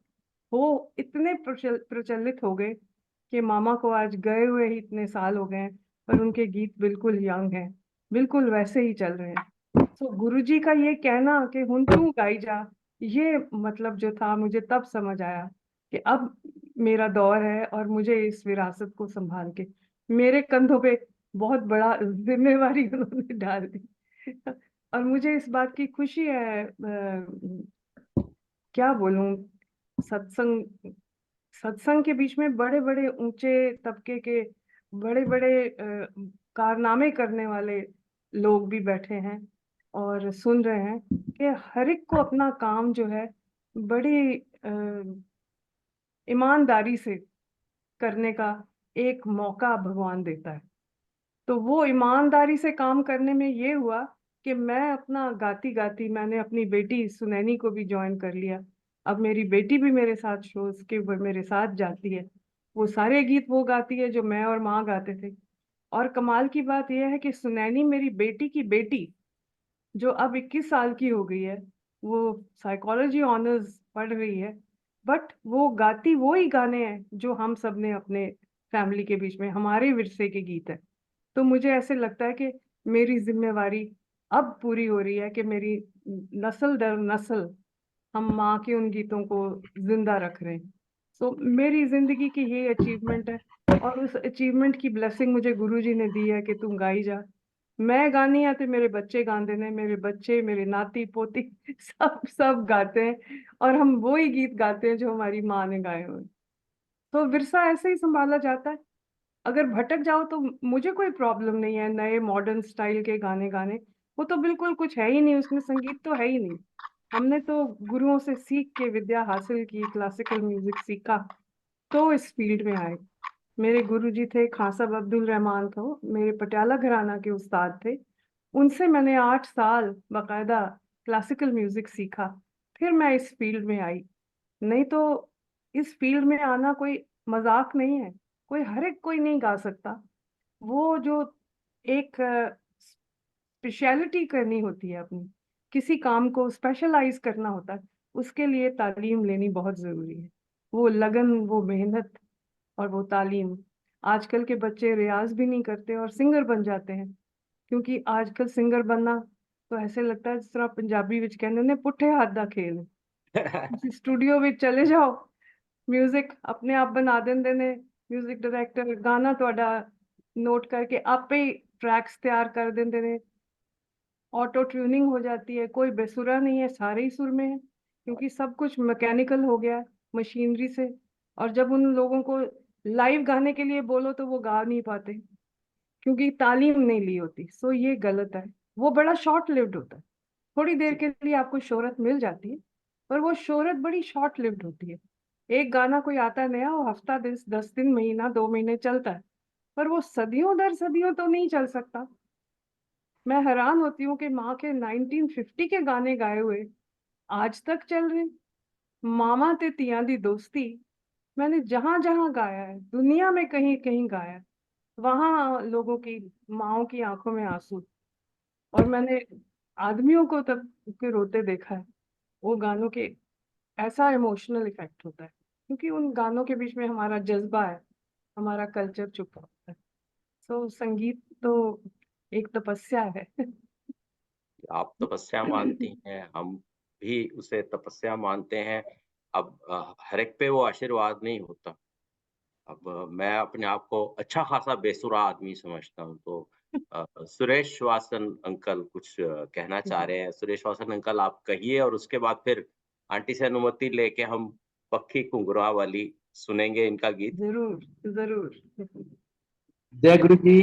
हो, इतने प्रचलित हो गए कि मामा को आज गए हुए ही इतने साल हो गए हैं, पर उनके गीत बिल्कुल यंग हैं, बिल्कुल वैसे ही चल रहे हैं। तो गुरुजी का ये कहना कि हुन तू गाई जा, ये मतलब जो था मुझे तब समझ आया कि अब मेरा दौर है और मुझे इस विरासत को संभाल के, मेरे कंधों पे बहुत बड़ा जिम्मेवारी उन्होंने डाल दी। और मुझे इस बात की खुशी है, क्या बोलूं, सत्संग सत्संग के बीच में बड़े बड़े ऊंचे तबके के बड़े बड़े कारनामे करने वाले लोग भी बैठे हैं और सुन रहे हैं कि हर एक को अपना काम जो है बड़ी ईमानदारी से करने का एक मौका भगवान देता है। तो वो ईमानदारी से काम करने में ये हुआ कि मैं अपना गाती गाती मैंने अपनी बेटी सुनैनी को भी ज्वाइन कर लिया। अब मेरी बेटी भी मेरे साथ शोज के मेरे साथ जाती है। वो सारे गीत वो गाती है जो मैं और माँ गाते थे। और कमाल की बात यह है कि सुनैनी मेरी बेटी की बेटी, जो अब 21 साल की हो गई है, वो साइकोलॉजी ऑनर्स पढ़ रही है, बट वो गाती वो ही गाने हैं जो हम सब ने अपने फैमिली के बीच में, हमारे विरसे के गीत है। तो मुझे ऐसे लगता है कि मेरी जिम्मेवारी अब पूरी हो रही है कि मेरी नस्ल दर नस्ल हम माँ के उन गीतों को जिंदा रख रहे हैं। सो मेरी जिंदगी की ये अचीवमेंट है, और उस अचीवमेंट की ब्लेसिंग मुझे गुरुजी ने दी है कि तुम गाई जा। मैं गानी है तो मेरे बच्चे गाते ने, मेरे बच्चे, मेरे नाती पोती सब सब गाते हैं, और हम वो ही गीत गाते हैं जो हमारी माँ ने गाए हुए हैं। तो विरसा ऐसे ही संभाला जाता है। अगर भटक जाओ तो मुझे कोई प्रॉब्लम नहीं है नए मॉडर्न स्टाइल के गाने गाने, वो तो बिल्कुल कुछ है ही नहीं, उसमें संगीत तो है ही नहीं। हमने तो गुरुओं से सीख के विद्या हासिल की, क्लासिकल म्यूजिक सीखा, तो इस फील्ड में आए। मेरे गुरुजी थे खां साहब अब्दुल रहमान, तो मेरे पटियाला घराना के उस्ताद थे। उनसे मैंने 8 साल बाकायदा क्लासिकल म्यूजिक सीखा, फिर मैं इस फील्ड में आई। नहीं तो इस फील्ड में आना कोई मजाक नहीं है, कोई हर एक कोई नहीं गा सकता। वो जो एक स्पेशलिटी करनी होती है अपनी, किसी काम को स्पेशलाइज करना होता है, उसके लिए तालीम लेनी बहुत जरूरी है। वो लगन, वो मेहनत और वो तालीम। आजकल के बच्चे रियाज भी नहीं करते और सिंगर बन जाते हैं, क्योंकि आजकल सिंगर बनना तो ऐसे लगता है जिस तरह पंजाबी विच कहते ने पुट्ठे हाथ दा खेल है। ਤੁਸੀਂ स्टूडियो ਵਿੱਚ चले जाओ, म्यूजिक अपने आप बना देंगे ने, म्यूजिक डायरेक्टर गाना ਤੁਹਾਡਾ नोट करके आपे ही ट्रैक्स तैयार कर देंगे ने, ऑटो ट्यूनिंग हो जाती है, कोई बेसुरा नहीं है, सारे ही सुर में है, क्योंकि सब कुछ मैकेनिकल हो गया है मशीनरी से। और जब उन लोगों को लाइव गाने के लिए बोलो तो वो गा नहीं पाते, क्योंकि तालीम नहीं ली होती। सो ये गलत है। वो बड़ा शॉर्ट लिव्ड होता है, थोड़ी देर के लिए आपको शोहरत मिल जाती है, पर वो शोहरत बड़ी शॉर्ट लिव्ड होती है। एक गाना कोई आता है नया, वो हफ्ता 10 दिन, महीना 2 महीने चलता है, पर वो सदियों दर सदियों तो नहीं चल सकता। मैं हैरान होती हूँ कि माँ के 1950 के गाने गाए हुए आज तक चल रहे हैं। मामा ते तियां दी दोस्ती मैंने जहां जहां गाया है, दुनिया में कहीं कहीं गाया है, वहां लोगों की माओ की आंखों में आंसू। और मैंने आदमियों को तब के रोते देखा है। वो गानों के ऐसा इमोशनल इफेक्ट होता है, क्योंकि उन गानों के बीच में हमारा जज्बा है, हमारा कल्चर छुपा होता है। सो संगीत तो एक तपस्या है। आप तपस्या मानती हैं, हम भी उसे तपस्या मानते हैं। अब हर एक पे वो आशीर्वाद नहीं होता। अब मैं अपने आप को अच्छा खासा बेसुरा आदमी समझता हूँ, तो सुरेश वासन अंकल कुछ कहना चाह रहे हैं। सुरेश वासन अंकल, आप कहिए, और उसके बाद फिर आंटी से अनुमति लेके हम पक्की घुंघरुआ वाली सुनेंगे इनका गीत। जरूर जरूर। जय गुरु जी।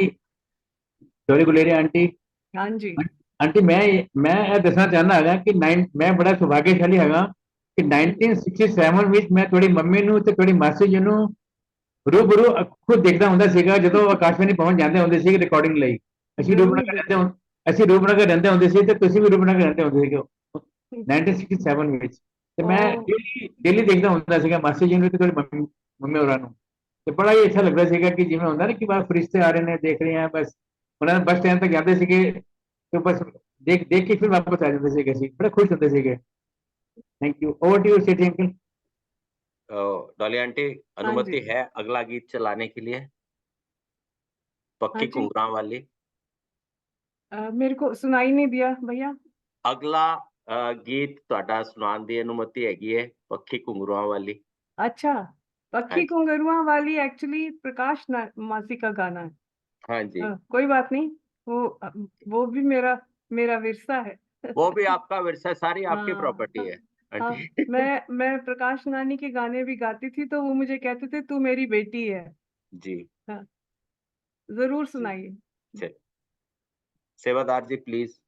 जय गुलेरी आंटी। हाँ जी। आंटी मैं ਇਹ ਦੱਸਣਾ ਚਾਹੁੰਦਾ ਹੈਗਾ ਕਿ ਮੈਂ ਬੜਾ ਸੁਭਾਗਿਆਸ਼ਾਲੀ ਹੈਗਾ ਕਿ 1967 ਵਿੱਚ ਮੈਂ ਤੁਹਾਡੀ ਮੰਮੀ ਨੂੰ ਤੇ ਤੁਹਾਡੀ ਮਾਸੀ ਜੀ ਨੂੰ ਰੂਬਰੂ ਖੁਦ ਦੇਖਦਾ ਹੁੰਦਾ ਸੀਗਾ, ਜਦੋਂ ਆਕਾਸ਼ਵਾਣੀ ਪਹੁੰਚ ਜਾਂਦੇ ਹੁੰਦੇ ਸੀ ਰਿਕਾਰਡਿੰਗ ਲਈ। ਅਸੀਂ ਰੂਪਨਗਰ ਰਹਿੰਦੇ ਹੁੰਦੇ ਸੀ ਤੇ ਤੁਸੀਂ ਵੀ ਰੂਪਨਗਰ ਰਹਿੰਦੇ ਹੁੰਦੇ ਸੀਗੇ 1967 ਵਿੱਚ। ਤੇ ਮੈਂ ਡੇਲੀ ਦੇਖਦਾ ਹੁੰਦਾ ਸੀਗਾ ਮਾਸੀ ਜੀ ਨੂੰ ਤੇ ਤੁਹਾਡੀ ਮੰਮੀ ਹੋਰਾਂ ਨੂੰ, ਤੇ ਬੜਾ ਹੀ ਅੱਛਾ ਲੱਗਦਾ ਸੀਗਾ ਕਿ ਜਿਵੇਂ ਹੁੰਦਾ ਨਾ ਕਿ ਬਸ ਫਰਿਸ਼ਤੇ ਆ ਰਹੇ ਨੇ, ਦੇਖ ਰਹੇ ਆ, ਬਸ ਉਹਨਾਂ ਨੇ ਬੱਸ ਸਟੈਂਡ ਤੱਕ ਜਾਂਦੇ ਸੀਗੇ तो बस देख देख के फिर वापस आ जाते थे, बड़े खुश होते थे। Thank you. Over to you Sethi uncle. Dolly aunty, हाँ अनुमति जी। है अगला गीत चलाने के लिए? हाँ पक्की जी। घुंघरुआ वाली। मेरे को सुनाई नहीं दिया भैया। अगला गीत ਤੁਹਾਡਾ ਸੁਣਾਉਣ ਦੀ अनुमति हैगी है, पक्की घुंघरुआ वाली। अच्छा, हाँ पक्की जी। घुंघरुआ वाली एक्चुअली प्रकाश मासी का गाना है। हाँ जी। कोई बात नहीं, वो भी मेरा मेरा विरसा है। वो भी आपका विरसा, सारी आपकी हाँ प्रॉपर्टी है हाँ। आंटी। मैं प्रकाश नानी के गाने भी गाती थी, तो वो मुझे कहते थे तू मेरी बेटी है। जी हाँ, जरूर जी। सुनाइए। चल, सेवादार जी प्लीज।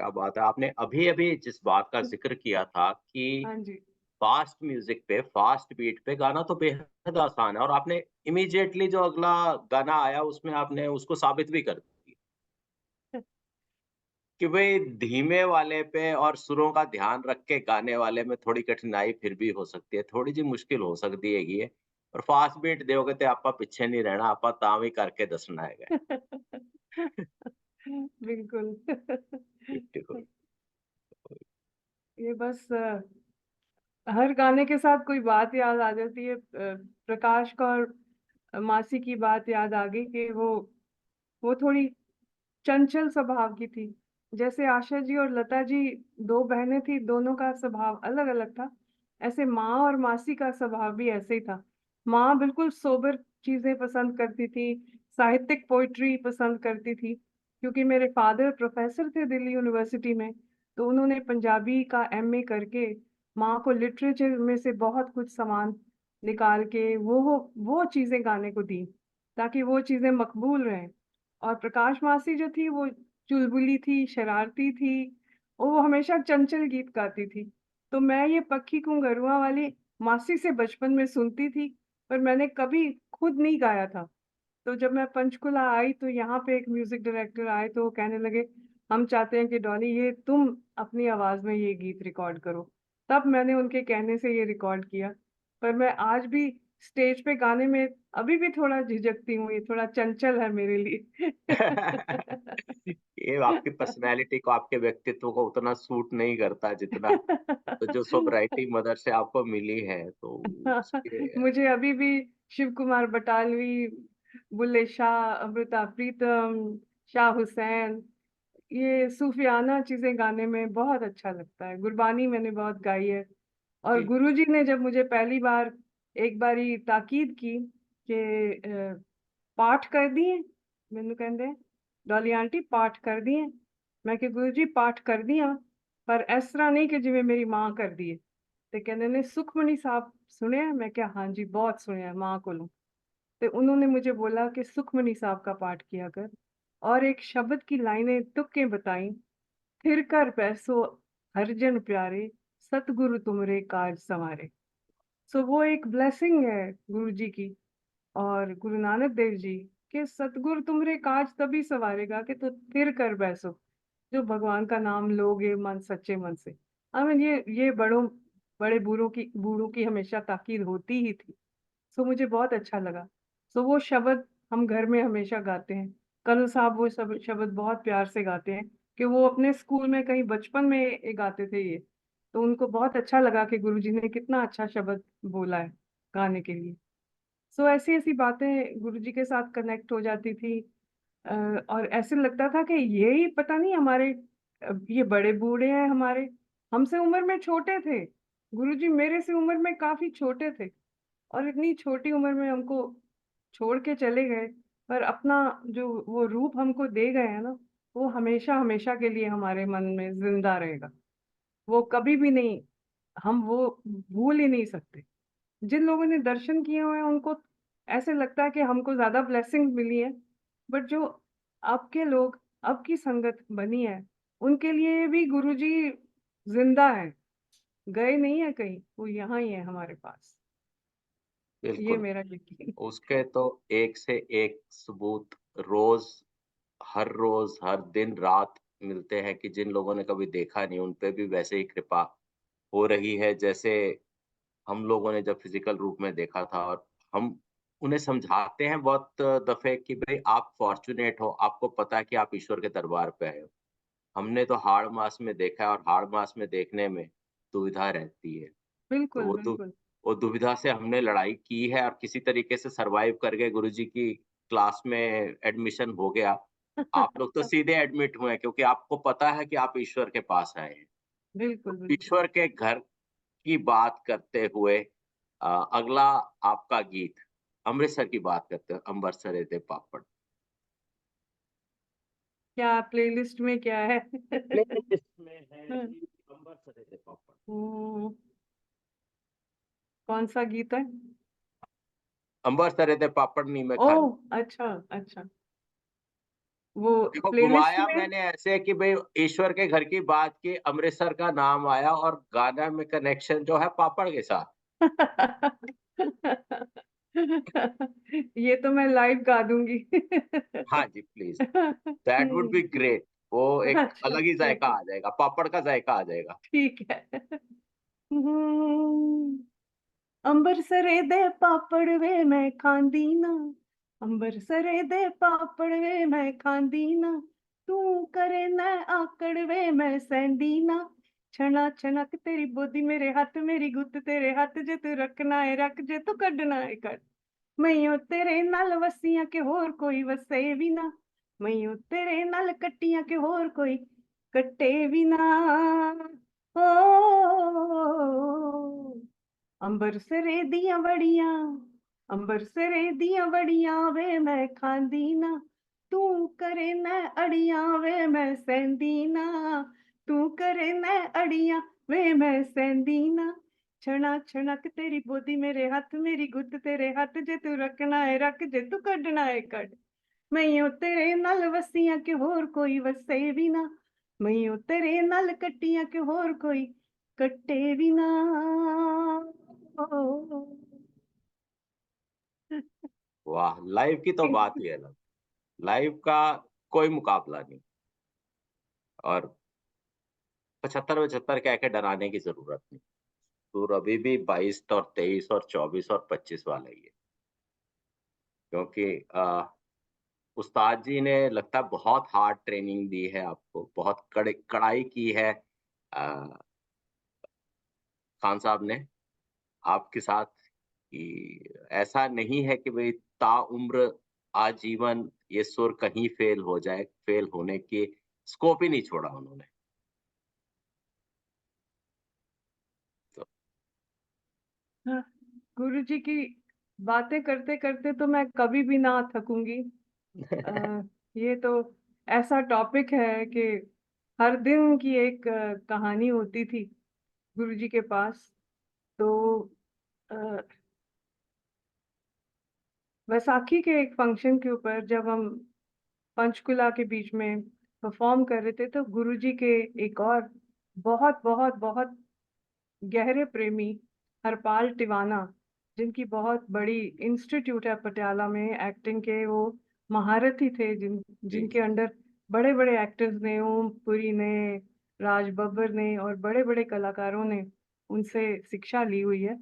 क्या बात है। आपने अभी अभी जिस बात का जिक्र किया था कि हाँ जी। फास्ट म्यूजिक पे, फास्ट बीट पे गाना तो बेहद आसान है, और आपने इमीडिएटली जो अगला गाना आया उसमें आपने उसको साबित भी कर दिया कि भाई धीमे वाले पे और सुरों का ध्यान रख के गाने वाले में थोड़ी कठिनाई फिर भी हो सकती है, थोड़ी जी मुश्किल हो सकती है ये। और फास्ट बीट दोगे तो आपा पीछे नहीं रहना, आपा तावी करके दसना है। बिल्कुल। ब्यूटीफुल। ये बस हर गाने के साथ कोई बात याद आ जाती है। प्रकाश का और मासी की बात याद आ गई कि वो थोड़ी चंचल स्वभाव की थी। जैसे आशा जी और लता जी दो बहनें थी, दोनों का स्वभाव अलग अलग था। ऐसे माँ और मासी का स्वभाव भी ऐसे ही था। माँ बिल्कुल सोबर चीजें पसंद करती थी, साहित्यिक पोइट्री पसंद करती थी, क्योंकि मेरे फादर प्रोफेसर थे दिल्ली यूनिवर्सिटी में। तो उन्होंने पंजाबी का एमए करके माँ को लिटरेचर में से बहुत कुछ सामान निकाल के वो चीजें गाने को दी, ताकि वो चीजें मकबूल रहें। और प्रकाश मासी जो थी वो चुलबुली थी, शरारती थी, और वो हमेशा चंचल गीत गाती थी। तो मैं ये पक्की घुंघरुआ वाली मासी से बचपन में सुनती थी, पर मैंने कभी खुद नहीं गाया था। तो जब मैं पंचकुला आई तो यहाँ पे एक म्यूजिक डायरेक्टर आए, तो वो कहने लगे हम चाहते हैं कि डॉली ये तुम अपनी आवाज में ये गीत रिकॉर्ड करो। तब मैंने उनके कहने से ये रिकॉर्ड किया। पर मैं आज भी स्टेज पे गाने में अभी भी थोड़ा झिझकती हूँ, ये थोड़ा चंचल है मेरे लिए। ये आपकी पर्सनैलिटी को, आपके व्यक्तित्व को उतना सूट नहीं करता जितना तो जो सोबराइटी मदर से आपको मिली है, तो उसके मुझे अभी भी शिव कुमार बटालवी, बुल्ले शाह, अमृता प्रीतम, शाह हुसैन, ये सूफियाना चीजें गाने में बहुत अच्छा लगता है। गुरबानी मैंने बहुत गाई है। और जी। गुरुजी ने जब मुझे पहली बार एक बारी ताकीद की कि पाठ कर दिए, मैंने कहते डॉली आंटी पाठ कर दिए। मैं कि गुरुजी पाठ कर दिया, पर इस तरह नहीं कि जिਵੇਂ मेरी माँ कर दिए। ਤੇ ਕਹਿੰਦੇ ਨੇ सुखमणि साहब सुने? मैं क्या हाँ जी बहुत सुने हैं माँ को। तो उन्होंने मुझे बोला कि सुखमणि साहब का पाठ किया कर, और एक शब्द की लाइनें तुक्के बताई। फिर कर पैसो हरजन प्यारे, सतगुरु तुमरे काज संवारे। सो वो एक ब्लेसिंग है गुरु जी की और गुरु नानक देव जी के, सतगुरु तुमरे काज तभी संवारेगा कि तो फिर कर बैसो, जो भगवान का नाम लोगे मन सच्चे मन से। आई मीन ये बड़े बूढ़ों की हमेशा ताकीद होती ही थी। सो मुझे बहुत अच्छा लगा। सो वो शब्द हम घर में हमेशा गाते हैं। करण साहब वो सब शब्द बहुत प्यार से गाते हैं कि वो अपने स्कूल में कहीं बचपन में ये गाते थे ये। तो उनको बहुत अच्छा लगा कि गुरुजी ने कितना अच्छा शब्द बोला है गाने के लिए। सो ऐसी ऐसी बातें गुरुजी के साथ कनेक्ट हो जाती थी। और ऐसे लगता था कि यही पता नहीं हमारे ये बड़े बूढ़े हैं हमारे, हमसे उम्र में छोटे थे। गुरुजी मेरे से उम्र में काफी छोटे थे, और इतनी छोटी उम्र में हमको छोड़ के चले गए। पर अपना जो वो रूप हमको दे गए हैं ना, वो हमेशा हमेशा के लिए हमारे मन में जिंदा रहेगा। वो कभी भी नहीं, हम वो भूल ही नहीं सकते। जिन लोगों ने दर्शन किए हुए हैं उनको ऐसे लगता है कि हमको ज्यादा ब्लेसिंग मिली है, बट जो आपके लोग अब की संगत बनी है उनके लिए भी गुरुजी जिंदा है, गए नहीं है कहीं, वो यहाँ ही है हमारे पास। ये बिल्कुल। मेरा यकीन। उसके तो एक से एक सबूत रोज, हर रोज, हर दिन रात मिलते हैं कि जिन लोगों ने कभी देखा नहीं उन पे भी वैसे ही कृपा हो रही है, जैसे हम लोगों ने जब फिजिकल रूप में देखा था। और हम उन्हें समझाते हैं बहुत दफे कि भाई आप फॉर्चुनेट हो, आपको पता है कि आप ईश्वर के दरबार पे आए हो। हमने तो हाड़ मास में देखा है, और हाड़ मास में देखने में दुविधा रहती है। तो बिल्कुल बिल्कुल। वो दुविधा से हमने लड़ाई की है, और किसी तरीके से सरवाइव करके गुरुजी की क्लास में एडमिशन हो गया। आप लोग तो सीधे एडमिट हुए क्योंकि आपको पता है कि आप ईश्वर के पास आए हैं। बिल्कुल तो बिल्कुल। ईश्वर के घर की बात करते हुए अगला आपका गीत अमृतसर की बात करते हैं, अमृतसर दे पापड़। क्या प्लेलिस्ट में क्या है? प्लेलिस्ट में है जी अमृतसर दे पापड़। हम्म, कौन सा गीत है? अमृतसर दे पापड़ नहीं मैं खाने। ओह अच्छा अच्छा। वो देखो प्लेलिस्ट घुमाया में। मैंने ऐसे कि भाई ईश्वर के घर की बात की, अमृतसर का नाम आया और गाना में कनेक्शन जो है पापड़ के साथ। ये तो मैं लाइव गा दूंगी। हाँ जी please, that would be great. वो एक अच्छा, अलग ही जायका ओके, आ जाएगा, पापड़ का जायका आ जाएगा। ठीक है। हम्म, ਅੰਬਰਸਰੇ ਦੇ ਪਾਪੜ ਵੇ ਮੈਂ ਖਾਂਦੀ ਨਾ, ਅੰਬਰਸਰੇ ਦੇ ਪਾਪੜ ਵੇ ਮੈਂ ਖਾਂਦੀ ਨਾ, ਤੂੰ ਕਰੇ ਨਾ ਆਕੜ ਵੇ ਮੈਂ ਸਹਿੰਦੀ ਨਾ, ਛਣਾ ਛਣਕ ਤੇਰੀ ਬੋਦੀ ਮੇਰੇ ਹੱਥ ਮੇਰੀ ਗੁੱਤ ਤੇਰੇ ਹੱਥ, ਜੇ ਤੂੰ ਰੱਖਣਾ ਏ ਰੱਖ, ਜੇ ਤੂੰ ਕੱਢਣਾ ਏ ਕੱਢ, ਮਈਓ ਤੇਰੇ ਨਾਲ ਵਸੀਆਂ ਕਿ ਹੋਰ ਕੋਈ ਵਸੇ ਵੀ ਨਾ, ਮਈਓ ਤੇਰੇ ਨਾਲ ਕੱਟੀਆਂ ਕਿ ਹੋਰ ਕੋਈ ਕੱਟੇ ਵੀ ਨਾ, ਓ ਅੰਬਰਸਰੇ ਦੀਆਂ ਵੜੀਆਂ, ਅੰਬਰਸਰੇ ਦੀਆਂ ਵੜੀਆਂ ਵੇ ਮੈਂ ਖਾਂਦੀ ਨਾ, ਤੂੰ ਕਰੇ ਨਾ ਅੜੀਆਂ ਵੇ ਮੈਂ ਸਹਿੰਦੀ ਨਾ, ਤੂੰ ਕਰੇ ਨਾ ਅੜੀਆਂ ਵੇ ਮੈਂ ਸਹਿੰਦੀ ਨਾ, ਛਣਾ ਛਣਕ ਤੇਰੀ ਬੋਦੀ ਮੇਰੇ ਹੱਥ ਮੇਰੀ ਗੁੱਤ ਤੇਰੇ ਹੱਥ, ਜੇ ਤੂੰ ਰੱਖਣਾ ਏ ਰੱਖ, ਜੇ ਤੂੰ ਕੱਢਣਾ ਏ ਕੱਢ, ਮਈਓ ਤੇਰੇ ਨਾਲ ਵਸੀਆਂ ਕਿ ਹੋਰ ਕੋਈ ਵਸੇ ਵੀ ਨਾ, ਮਈਓ ਤੇਰੇ ਨਾਲ ਕੱਟੀਆਂ ਕਿ ਹੋਰ ਕੋਈ ਕੱਟੇ ਵੀ ਨਾ। वाह, लाइव की तो बात ही अलग। लाइव का कोई मुकाबला नहीं। और 75-75 कह के डराने की जरूरत नहीं। सुर अभी भी 22 और 23 और 24 और 25 वाला ही है। क्योंकि उस्ताद जी ने लगता है बहुत हार्ड ट्रेनिंग दी है आपको, बहुत कड़ाई की है खान साहब ने आपके साथ, कि ऐसा नहीं है कि भाई ताउम्र आजीवन ये सुर कहीं फेल हो जाए, फेल होने की स्कोप ही नहीं छोड़ा उन्होंने। तो हाँ, गुरु जी की बातें करते करते तो मैं कभी भी ना थकूंगी। ये तो ऐसा टॉपिक है कि हर दिन की एक कहानी होती थी गुरु जी के पास। तो अ, वैसाखी के एक फंक्शन के ऊपर जब हम पंचकुला के बीच में परफॉर्म कर रहे थे, तो गुरु जी के एक और बहुत बहुत बहुत गहरे प्रेमी हरपाल टिवाना, जिनकी बहुत बड़ी इंस्टीट्यूट है पटियाला में एक्टिंग के, वो महारथी थे, जी जिनके जी अंडर बड़े बड़े एक्टर्स ने, ओम पुरी ने, राज बब्बर ने और बड़े बड़े कलाकारों ने उनसे शिक्षा ली हुई है।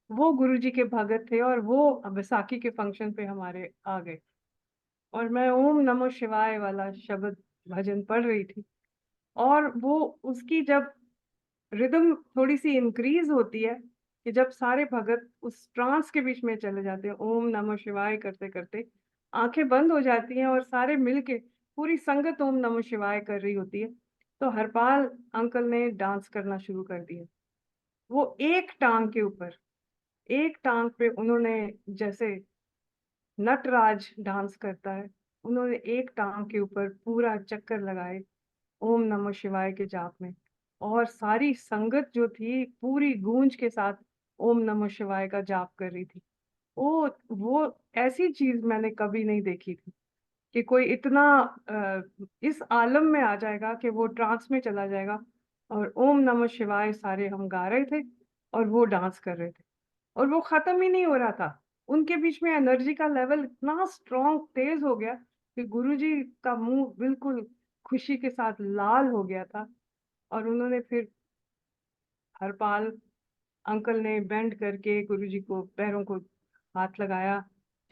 वो गुरु जी के भगत थे और वो बैसाखी के फंक्शन पे हमारे आ गए, और मैं ओम नमो शिवाय वाला शब्द भजन पढ़ रही थी, और वो उसकी जब रिदम थोड़ी सी इंक्रीज होती है कि जब सारे भगत उस ट्रांस के बीच में चले जाते हैं, ओम नमः शिवाय करते करते आंखें बंद हो जाती हैं और सारे मिलके पूरी संगत ओम नमः शिवाय कर रही होती है, तो हरपाल अंकल ने डांस करना शुरू कर दिया। वो एक टांग के ऊपर, एक टांग पे उन्होंने, जैसे नटराज डांस करता है, उन्होंने एक टांग के ऊपर पूरा चक्कर लगाए ओम नमः शिवाय के जाप में, और सारी संगत जो थी पूरी गूंज के साथ ओम नमः शिवाय का जाप कर रही थी। वो ऐसी चीज मैंने कभी नहीं देखी थी कि कोई इतना इस आलम में आ जाएगा कि वो ट्रांस में चला जाएगा, और ओम नमः शिवाय सारे हम गा रहे थे और वो डांस कर रहे थे, और वो खत्म ही नहीं हो रहा था। उनके बीच में एनर्जी का लेवल इतना स्ट्रांग तेज हो गया कि गुरुजी का मुंह बिल्कुल खुशी के साथ लाल हो गया था, और उन्होंने फिर हरपाल अंकल ने बेंड करके गुरुजी को पैरों को हाथ लगाया,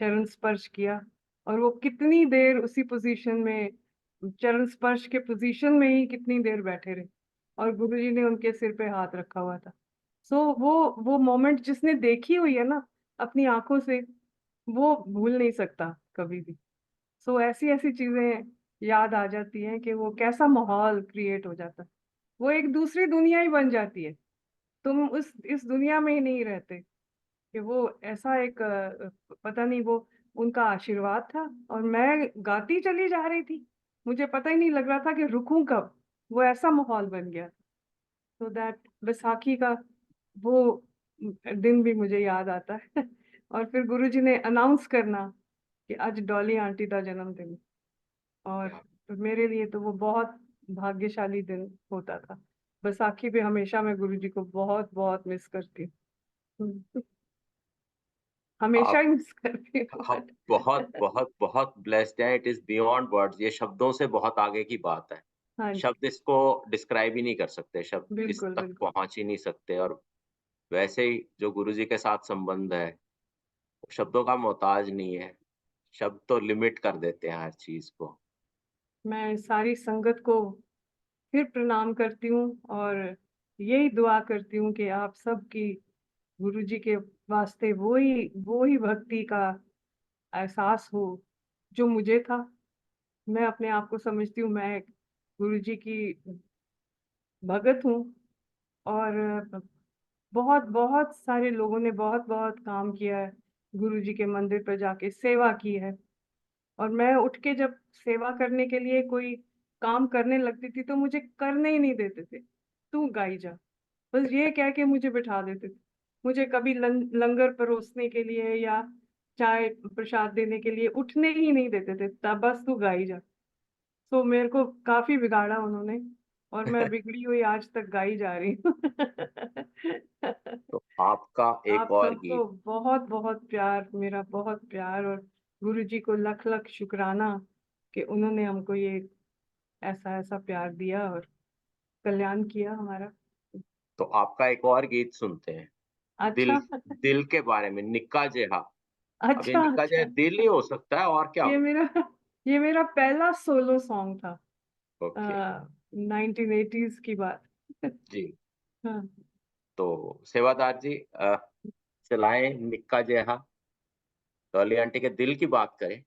चरण स्पर्श किया, और वो कितनी देर उसी पोजीशन में, चरण स्पर्श के पोजीशन में ही कितनी देर बैठे रहे, और गुरुजी ने उनके सिर पे हाथ रखा हुआ था। सो वो मोमेंट जिसने देखी हुई है ना अपनी आंखों से, वो भूल नहीं सकता कभी भी। सो ऐसी ऐसी चीजें याद आ जाती हैं कि वो कैसा माहौल क्रिएट हो जाता है, वो एक दूसरी दुनिया ही बन जाती है। तुम उस इस दुनिया में ही नहीं रहते, कि वो ऐसा एक पता नहीं, वो उनका आशीर्वाद था, और मैं गाती चली जा रही थी, मुझे पता ही नहीं लग रहा था कि रुकूं कब, वो ऐसा माहौल बन गया। तो दैट बैसाखी का वो दिन भी मुझे याद आता है। और फिर गुरुजी ने अनाउंस करना कि आज डॉली आंटी का जन्मदिन, और तो मेरे लिए तो वो बहुत भाग्यशाली दिन होता था। बैसाखी पे हमेशा मैं गुरुजी को बहुत बहुत मिस करती हूँ। हमेशा आप ही मिस करती हूँ आप बहुत बहुत बहुत ब्लेस्ड हैं। It is beyond words. ये शब्दों से बहुत आगे की बात है। हाँ जी, शब्द इसको डिस्क्राइब ही नहीं कर सकते, शब्द इस बिल्कुल, तक बिल्कुल। पहुंच ही नहीं सकते। और वैसे ही जो गुरुजी के साथ संबंध है, वो शब्दों का मोहताज नहीं है। शब्द तो लिमिट कर देते हैं हर चीज को। मैं सारी संगत को फिर प्रणाम करती हूँ और यही दुआ करती हूँ कि आप सबकी गुरुजी के वास्ते वो ही भक्ति का एहसास हो जो मुझे था। मैं अपने आप को समझती हूँ मैं गुरुजी की भगत हूँ और बहुत बहुत सारे लोगों ने बहुत बहुत काम किया है, गुरुजी के मंदिर पर जाके सेवा की है। और मैं उठ के जब सेवा करने के लिए कोई काम करने लगती थी तो मुझे करने ही नहीं देते थे, तू गाई जा, बस ये कह के मुझे बिठा देते थे। मुझे कभी लंगर परोसने के लिए या चाय प्रसाद देने के लिए उठने ही नहीं देते थे, तब बस तू गाई जा। तो मेरे को काफी बिगाड़ा उन्होंने और मैं बिगड़ी हुई आज तक गाई जा रही हूँ। तो आपका एक आप और सबको गीत। बहुत बहुत प्यार, मेरा बहुत प्यार, और गुरुजी को लख लख शुक्राना कि उन्होंने हमको ये ऐसा ऐसा प्यार दिया और कल्याण किया हमारा। तो आपका एक और गीत सुनते हैं। दिल, अच्छा। दिल के बारे में, निक्का जेहा। अब ये अच्छा निक्का जेहा अच्छा। दिल ही हो सकता है, और क्या ये हो? मेरा ये मेरा पहला सोलो सॉन्ग था, ओके। 1980s की बात। जी। हाँ। तो सेवादार जी, चलाएं निक्का जेहा। डॉली आंटी के दिल की बात करें।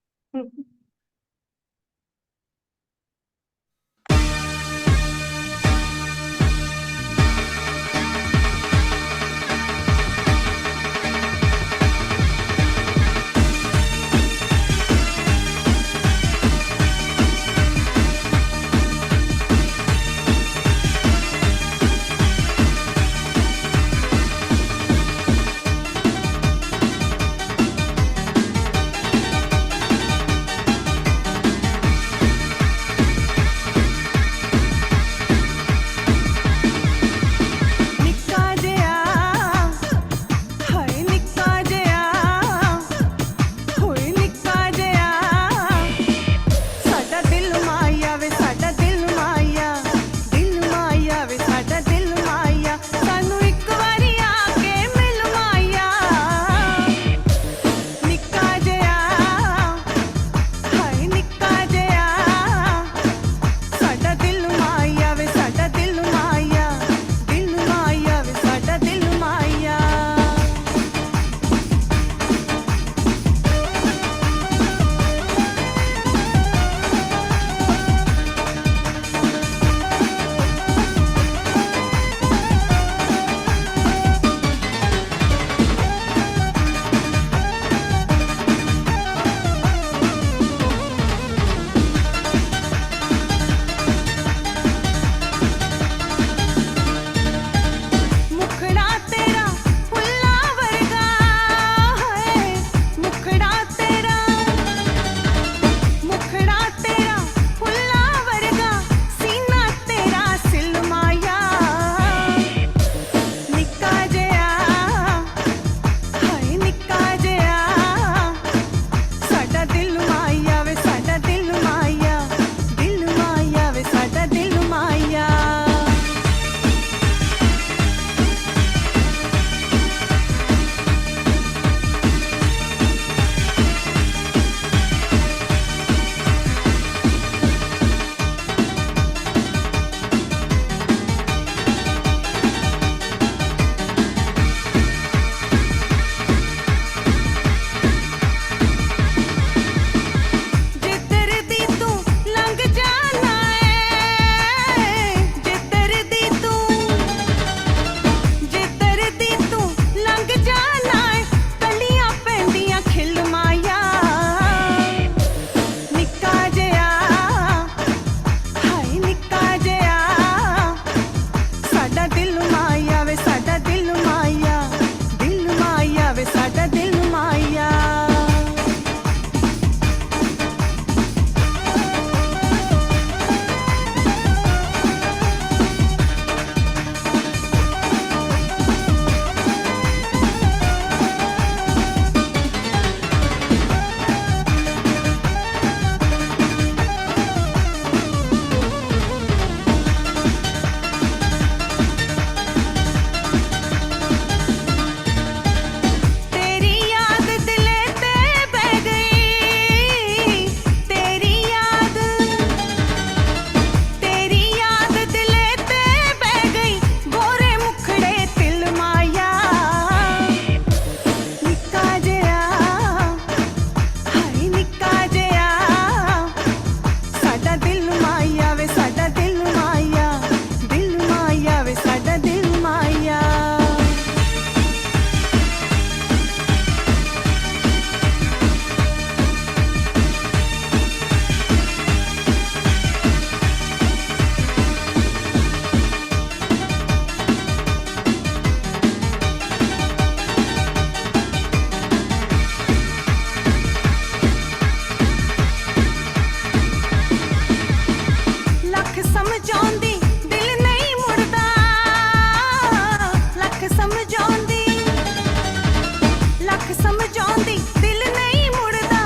ਲੱਖ ਸਮਝਾਉਂਦੀ ਦਿਲ ਨਹੀਂ ਮੁੜਦਾ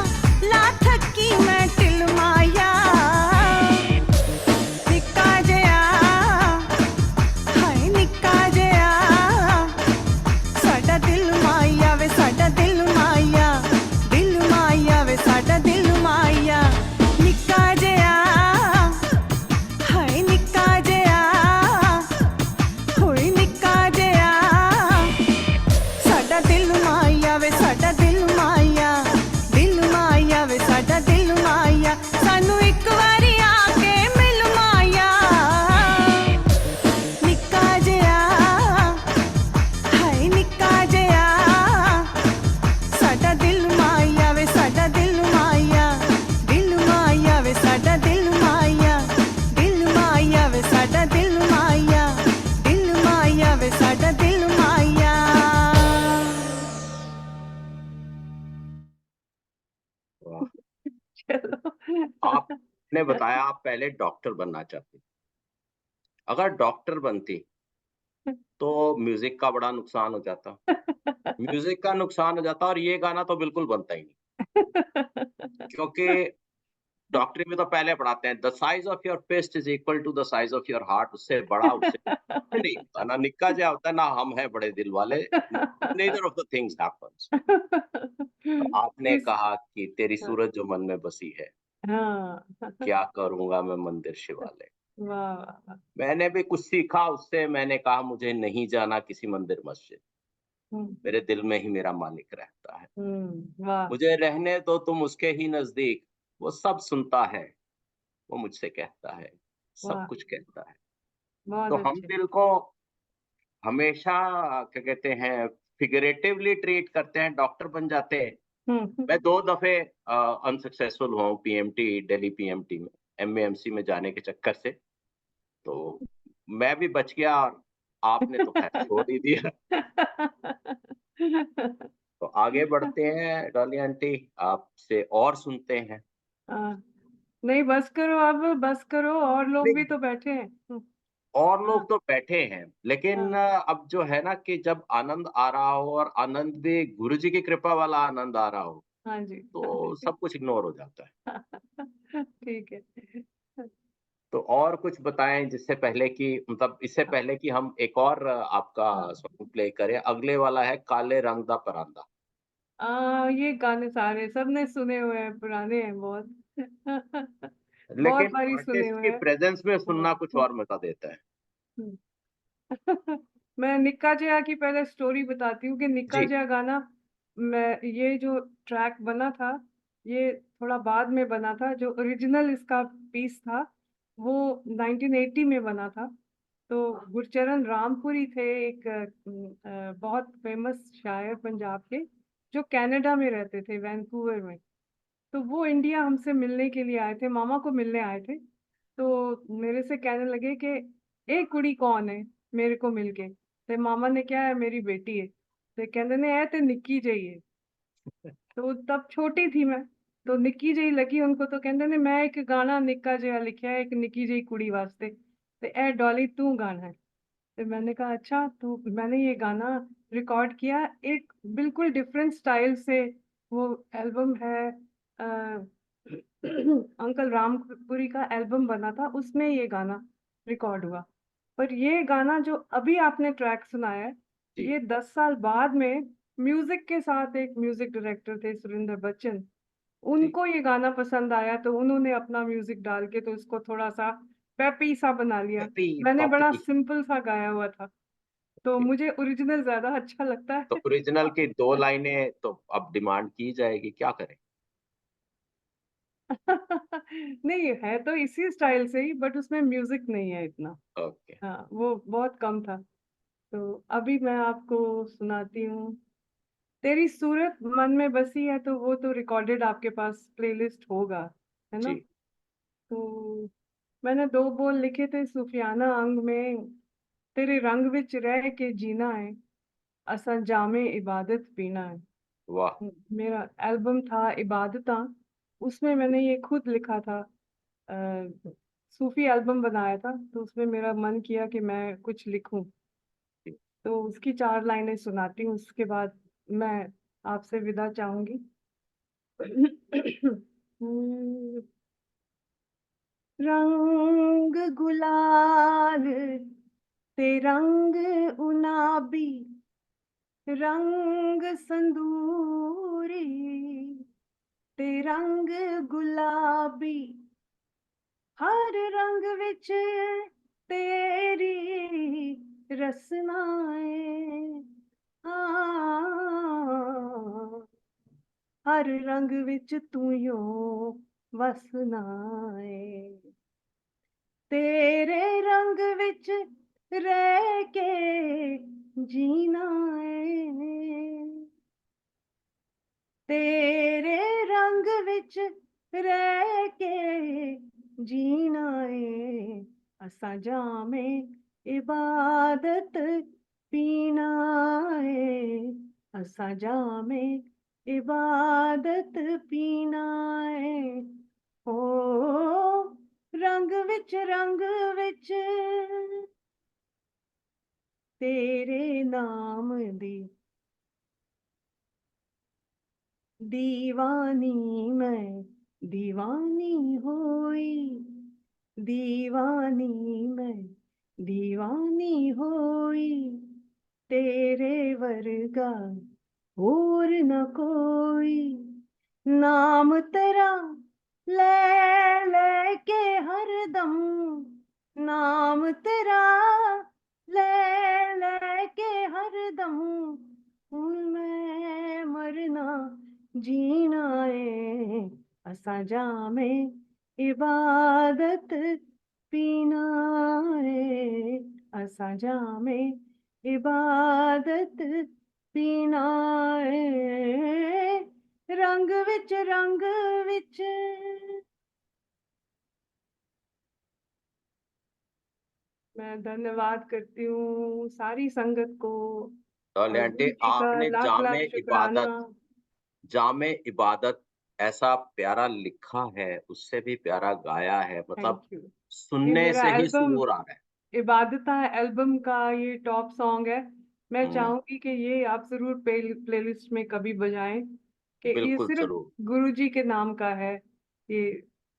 ਲਾ ਥੱਕੀ ਮੈਂ ਢਿਲ ਮਾਇਆ ਨਿੱਕਾ ਜਿਹਾ ਹਾਏ ਨਿੱਕਾ ਜਿਹਾ ਸਾਡਾ ਦਿਲ ਮਾਇਆ ਵੇ ਸਾਡਾ ਦਿਲ ਮਾਇਆ ਵੇ ਸਾਡਾ ਦਿਲ ਮਾਇਆ ਨਿੱਕਾ ਜਿਹਾ ਹਾਏ ਨਿੱਕਾ ਜਿਹਾ ਹੋਏ ਨਿੱਕਾ ਜਿਹਾ ਸਾਡਾ ਦਿਲ ਮਾਇਆ ਵੇ ਸਾਡਾ ਦਿਲ ਮਾਇਆ ਵੇ ਸਾਡਾ ਦਿਲ ਮਾਇਆ ਸਾਨੂੰ ਇੱਕ ਵਾਰੀ ਆ ਕੇ ਮਿਲ ਮਾਇਆ ਨਿੱਕਾ ਜਿਹਾ ਹਾਏ ਨਿੱਕਾ ਜਿਹਾ ਸਾਡਾ ਦਿਲ ਮਾਇਆ ਵੇ ਸਾਡਾ ਦਿਲ ਮਾਇਆ ਵੇ ਸਾਡਾ ਦਿਲ ਮਾਇਆ ਵੇ ਸਾਡਾ ਦਿਲ ਮਾਇਆ ਵੇ ਸਾਡਾ ਦਿਲ ਮਾਇਆ वाह। चलो आपने बताया आप पहले डॉक्टर बनना चाहती, अगर डॉक्टर बनती तो म्यूजिक का बड़ा नुकसान हो जाता, म्यूजिक का नुकसान हो जाता और ये गाना तो बिल्कुल बनता ही नहीं, क्योंकि डॉक्टरी में तो पहले पढ़ाते हैं the size of your fist is equal to the size of your heart, उससे बड़ा उससे नहीं होता, ना निक्का जिहा होता है ना हम है बड़े दिल वाले, neither of the things happens। तो आपने इस- कहा कि तेरी हाँ। सूरत जो मन में बसी है, हाँ क्या करूंगा मैं मंदिर शिवालय। वाह वाह वाह। मैंने भी कुछ सीखा उससे, मैंने कहा मुझे नहीं जाना किसी मंदिर मस्जिद, मेरे दिल में ही मेरा मालिक रहता है, वाह मुझे रहने दो तुम उसके ही नजदीक, वो सब सुनता है, वो मुझसे कहता है, सब वाह। कुछ कहता है। बहुत तो हम अच्छे दिल को हमेशा क्या कहते हैं फिगरेटिवली ट्रीट करते हैं, डॉक्टर बन जाते हैं। मैं 2 दफे अनसक्सेसफुल हुआ पीएमटी, दिल्ली पीएमटी में एमएमसी में जाने के चक्कर से, तो मैं भी बच गया और आपने तो खैर छोड़ ही दिया। तो आगे बढ़ते हैं डॉली आंटी, आपसे और सुनते हैं। हाँ, नहीं बस करो अब बस करो और लोग नहीं, भी तो बैठे हैं और लोग हाँ। तो बैठे हैं, लेकिन अब जो है ना कि जब आनंद आ रहा हो और आनंद भी गुरु जी की कृपा वाला आनंद आ रहा हो, हाँ जी तो सब कुछ इग्नोर हो जाता है। ठीक है तो और कुछ बताएं जिससे पहले कि मतलब इससे पहले कि हम एक और आपका हाँ। सॉन्ग प्ले करें, अगले वाला है काले रंग दा परांदा। ये गाने सारे सबने सुने हुए हैं, पुराने हैं बहुत बहुत लेकिन बारी सुने आर्टिस्ट हुए की हैं प्रेजेंस में सुनना कुछ और मजा देता है। मैं निक्का जया की पहले स्टोरी बताती हूँ कि निक्का जी। जया गाना मैं ये जो ट्रैक बना था ये थोड़ा बाद में बना था, जो ओरिजिनल इसका पीस था वो 1980 में बना था। तो गुरचरण रामपुरी थे एक बहुत फेमस शायर पंजाब के, जो कनाडा में रहते थे वैंकूवर में। तो वो इंडिया हमसे मिलने के लिए आए थे, मामा को मिलने आए थे। तो मेरे से कहने लगे कि ए कुड़ी कौन है मेरे को मिलके। ते मामा ने क्या है मेरी बेटी है। ते कहते ने ए ते निक्की जही है। तो तब छोटी थी मैं, तो निक्की जही लगी उनको। तो कहते ने मैं एक गाना निक्का जिहा लिखा है एक निक्की जही कुड़ी वास्ते, ते ए डॉली तू गाना है। तो मैंने कहा अच्छा। तो मैंने ये गाना रिकॉर्ड किया एक बिल्कुल डिफरेंट स्टाइल से। वो एल्बम है अंकल रामपुरी का एल्बम बना था, उसमें ये गाना रिकॉर्ड हुआ। पर ये गाना जो अभी आपने ट्रैक सुनाया है जी। ये 10 साल बाद में म्यूजिक के साथ एक म्यूजिक डायरेक्टर थे सुरिंदर बच्चन, उनको ये गाना पसंद आया तो उन्होंने अपना म्यूजिक डाल के तो उसको थोड़ा सा पेपी सा बना लिया। हैप्पी मैंने बड़ा पॉपी। सिंपल सा गाया हुआ था, तो मुझे ओरिजिनल ज्यादा अच्छा लगता तो है। ओरिजिनल की 2 लाइनें तो अब डिमांड की जाएगी, क्या करें? नहीं है तो इसी स्टाइल से ही, बट उसमें म्यूजिक नहीं है इतना। ओके। हाँ वो बहुत कम था। तो अभी मैं आपको सुनाती हूँ तेरी सूरत मन में बसी है। तो वो तो रिकॉर्डेड आपके पास प्लेलिस्ट होगा, है ना। जी। तो मैंने 2 बोल लिखे थे सूफियाना अंग में, तेरे रंग विच रह के जीना है असा जामे इबादत पीना है। वाह। मेरा एल्बम था इबादता, उसमें मैंने ये खुद लिखा था। सूफी एल्बम बनाया था तो उसमें मेरा मन किया कि मैं कुछ लिखूं। जी। तो उसकी 4 लाइनें सुनाती हूँ, उसके बाद मैं आपसे विदा चाहूंगी। रंग गुलाल ते रंग उनाबी, रंग संदूरी ते रंग गुलाबी, हर रंग विच तेरी रसनाएं, हर रंग विच तू यो वसना है, तेरे रंग विच रह के जीना है, तेरे रंग विच रह के जीना है, असा जामे इबादत पीना है, असा जामे इबादत पीना है। ओ रंग विच तेरे नाम दी दीवानी मैं दीवानी होई, दीवानी मैं दीवानी होई, तेरे वर्गा और न कोई, नाम तेरा ले ले के हरदम, नाम तेरा ले ले के हरदम, हुण मैं मरना जीना है, असा जामे इबादत पीना है, असा जामे इबादत पीना है, रंग विच मैं धन्यवाद करती हूँ सारी संगत को, डॉली और आंटी, गुरु जी का आपने लाख लाख शुक्राना। जामे इबादत ऐसा प्यारा लिखा है, उससे भी प्यारा गाया है, मतलब थैंक यू। ये सुनने मेरा से ही एल्बम सुरूर आ रहा है। इबादता एल्बम का ये टॉप सॉन्ग है। मैं हम्म, चाहूंगी कि ये आप जरूर प्लेलिस्ट में कभी बजाएं, कि ये बिल्कुल सिर्फ जरूर, गुरु जी के नाम का है, ये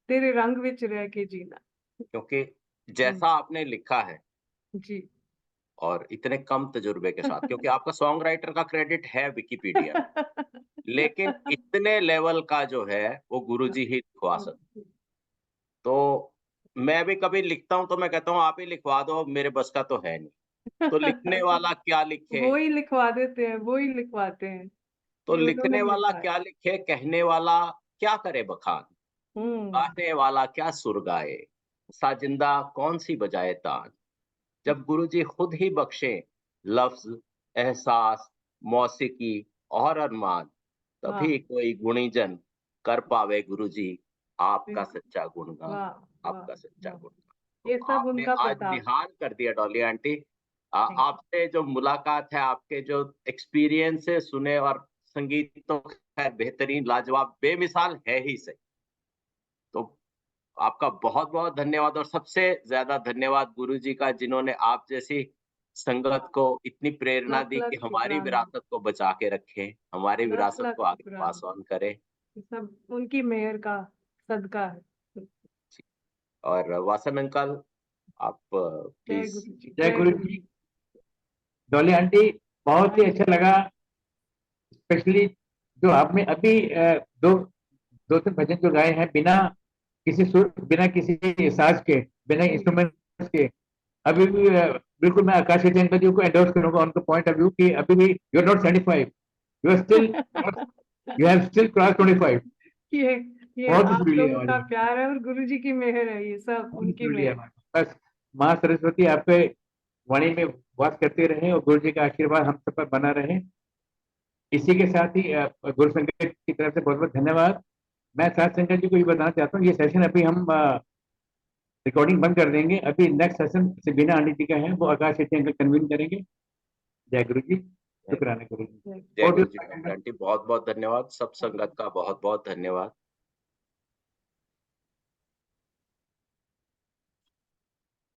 तेरे रंग विच रह के जीना। क्योंकि जैसा आपने लिखा है जी। और इतने कम तजुर्बे के साथ, क्योंकि आपका सॉन्ग राइटर का क्रेडिट है विकिपीडिया, लेकिन इतने लेवल का जो है वो गुरुजी ही लिखवा सकते। तो मैं भी कभी लिखता हूँ तो मैं कहता हूँ आप ही लिखवा दो, मेरे बस का तो है नहीं। तो लिखने वाला क्या लिखे, वो ही लिखवा देते हैं, वो ही लिखवाते हैं, तो ये उन्होंने लिखने वाला लिखा है। क्या लिखे, कहने वाला क्या करे बखान, हम्म। गाने वाला क्या सुर गाए, साजिंदा कौन सी बजाए तान। जब गुरुजी खुद ही बख्शे लफ्ज, एहसास, मौसीकी और अरमान, वाह तभी कोई गुणीजन कर पावे गुरुजी आपका सच्चा गुणगान, वाह वाह आपका सच्चा वाह, गुणगान। ये तो सब आपने उनका आज प्रताप। निहाल कर दिया डॉली आंटी। Thank you. आपसे जो मुलाकात है, आपके जो एक्सपीरियंस है सुने, और संगीत तो खैर बेहतरीन, लाजवाब, बेमिसाल है ही सही। तो आपका बहुत बहुत धन्यवाद, और सबसे ज्यादा धन्यवाद गुरुजी का, जिन्होंने आप जैसी संगत को इतनी प्रेरणा लाख दी कि लाख हमारी शुक्राना, विरासत को बचा के रखे, हमारी लाख विरासत लाख को आगे पास शुक्राना, ऑन करे। ये सब उनकी मेहर का सदका है। और वासन अंकल, आप जय प्लीज। गुरु जी, जय जय गुरु गुरु जी। जी। डॉली आंटी, बहुत ही अच्छा लगा, स्पेशली जो आपने अभी दो दो तीन भजन जो गाए हैं, बिना किसी सुर, बिना किसी साज के, बिना इंस्ट्रूमेंट्स के। अभी भी बिल्कुल मैं आकाश अंकल जी को एंडोर्स करूंगा उनका पॉइंट ऑफ व्यू कि अभी भी you are not satisfied, you are still, you have still cross 25। ये ये बहुत ही आप सुरीली लोगों आवाज का है, प्यार है और गुरु जी की मेहर है, ये सब बहुत ही उनकी सुरीली मेहर। आवाज। बस माँ सरस्वती आपके वाणी में वास करते रहे और गुरु जी का आशीर्वाद हम सब पर बना रहे। इसी के साथ ही गुरु संगत की तरफ से बहुत बहुत धन्यवाद। मैं साथ संगत जी को ये बताना चाहता हूँ, ये सेशन अभी हम रिकॉर्डिंग बंद कर देंगे। अभी नेक्स्ट सेशन से बिना आंटी जी का है, वो आकाश अंकल कन्वीन करेंगे। जय गुरु जी, शुक्राना गुरु जी। जय गुरु जी, डॉली आंटी, बहुत बहुत धन्यवाद। सब संगत का बहुत बहुत धन्यवाद।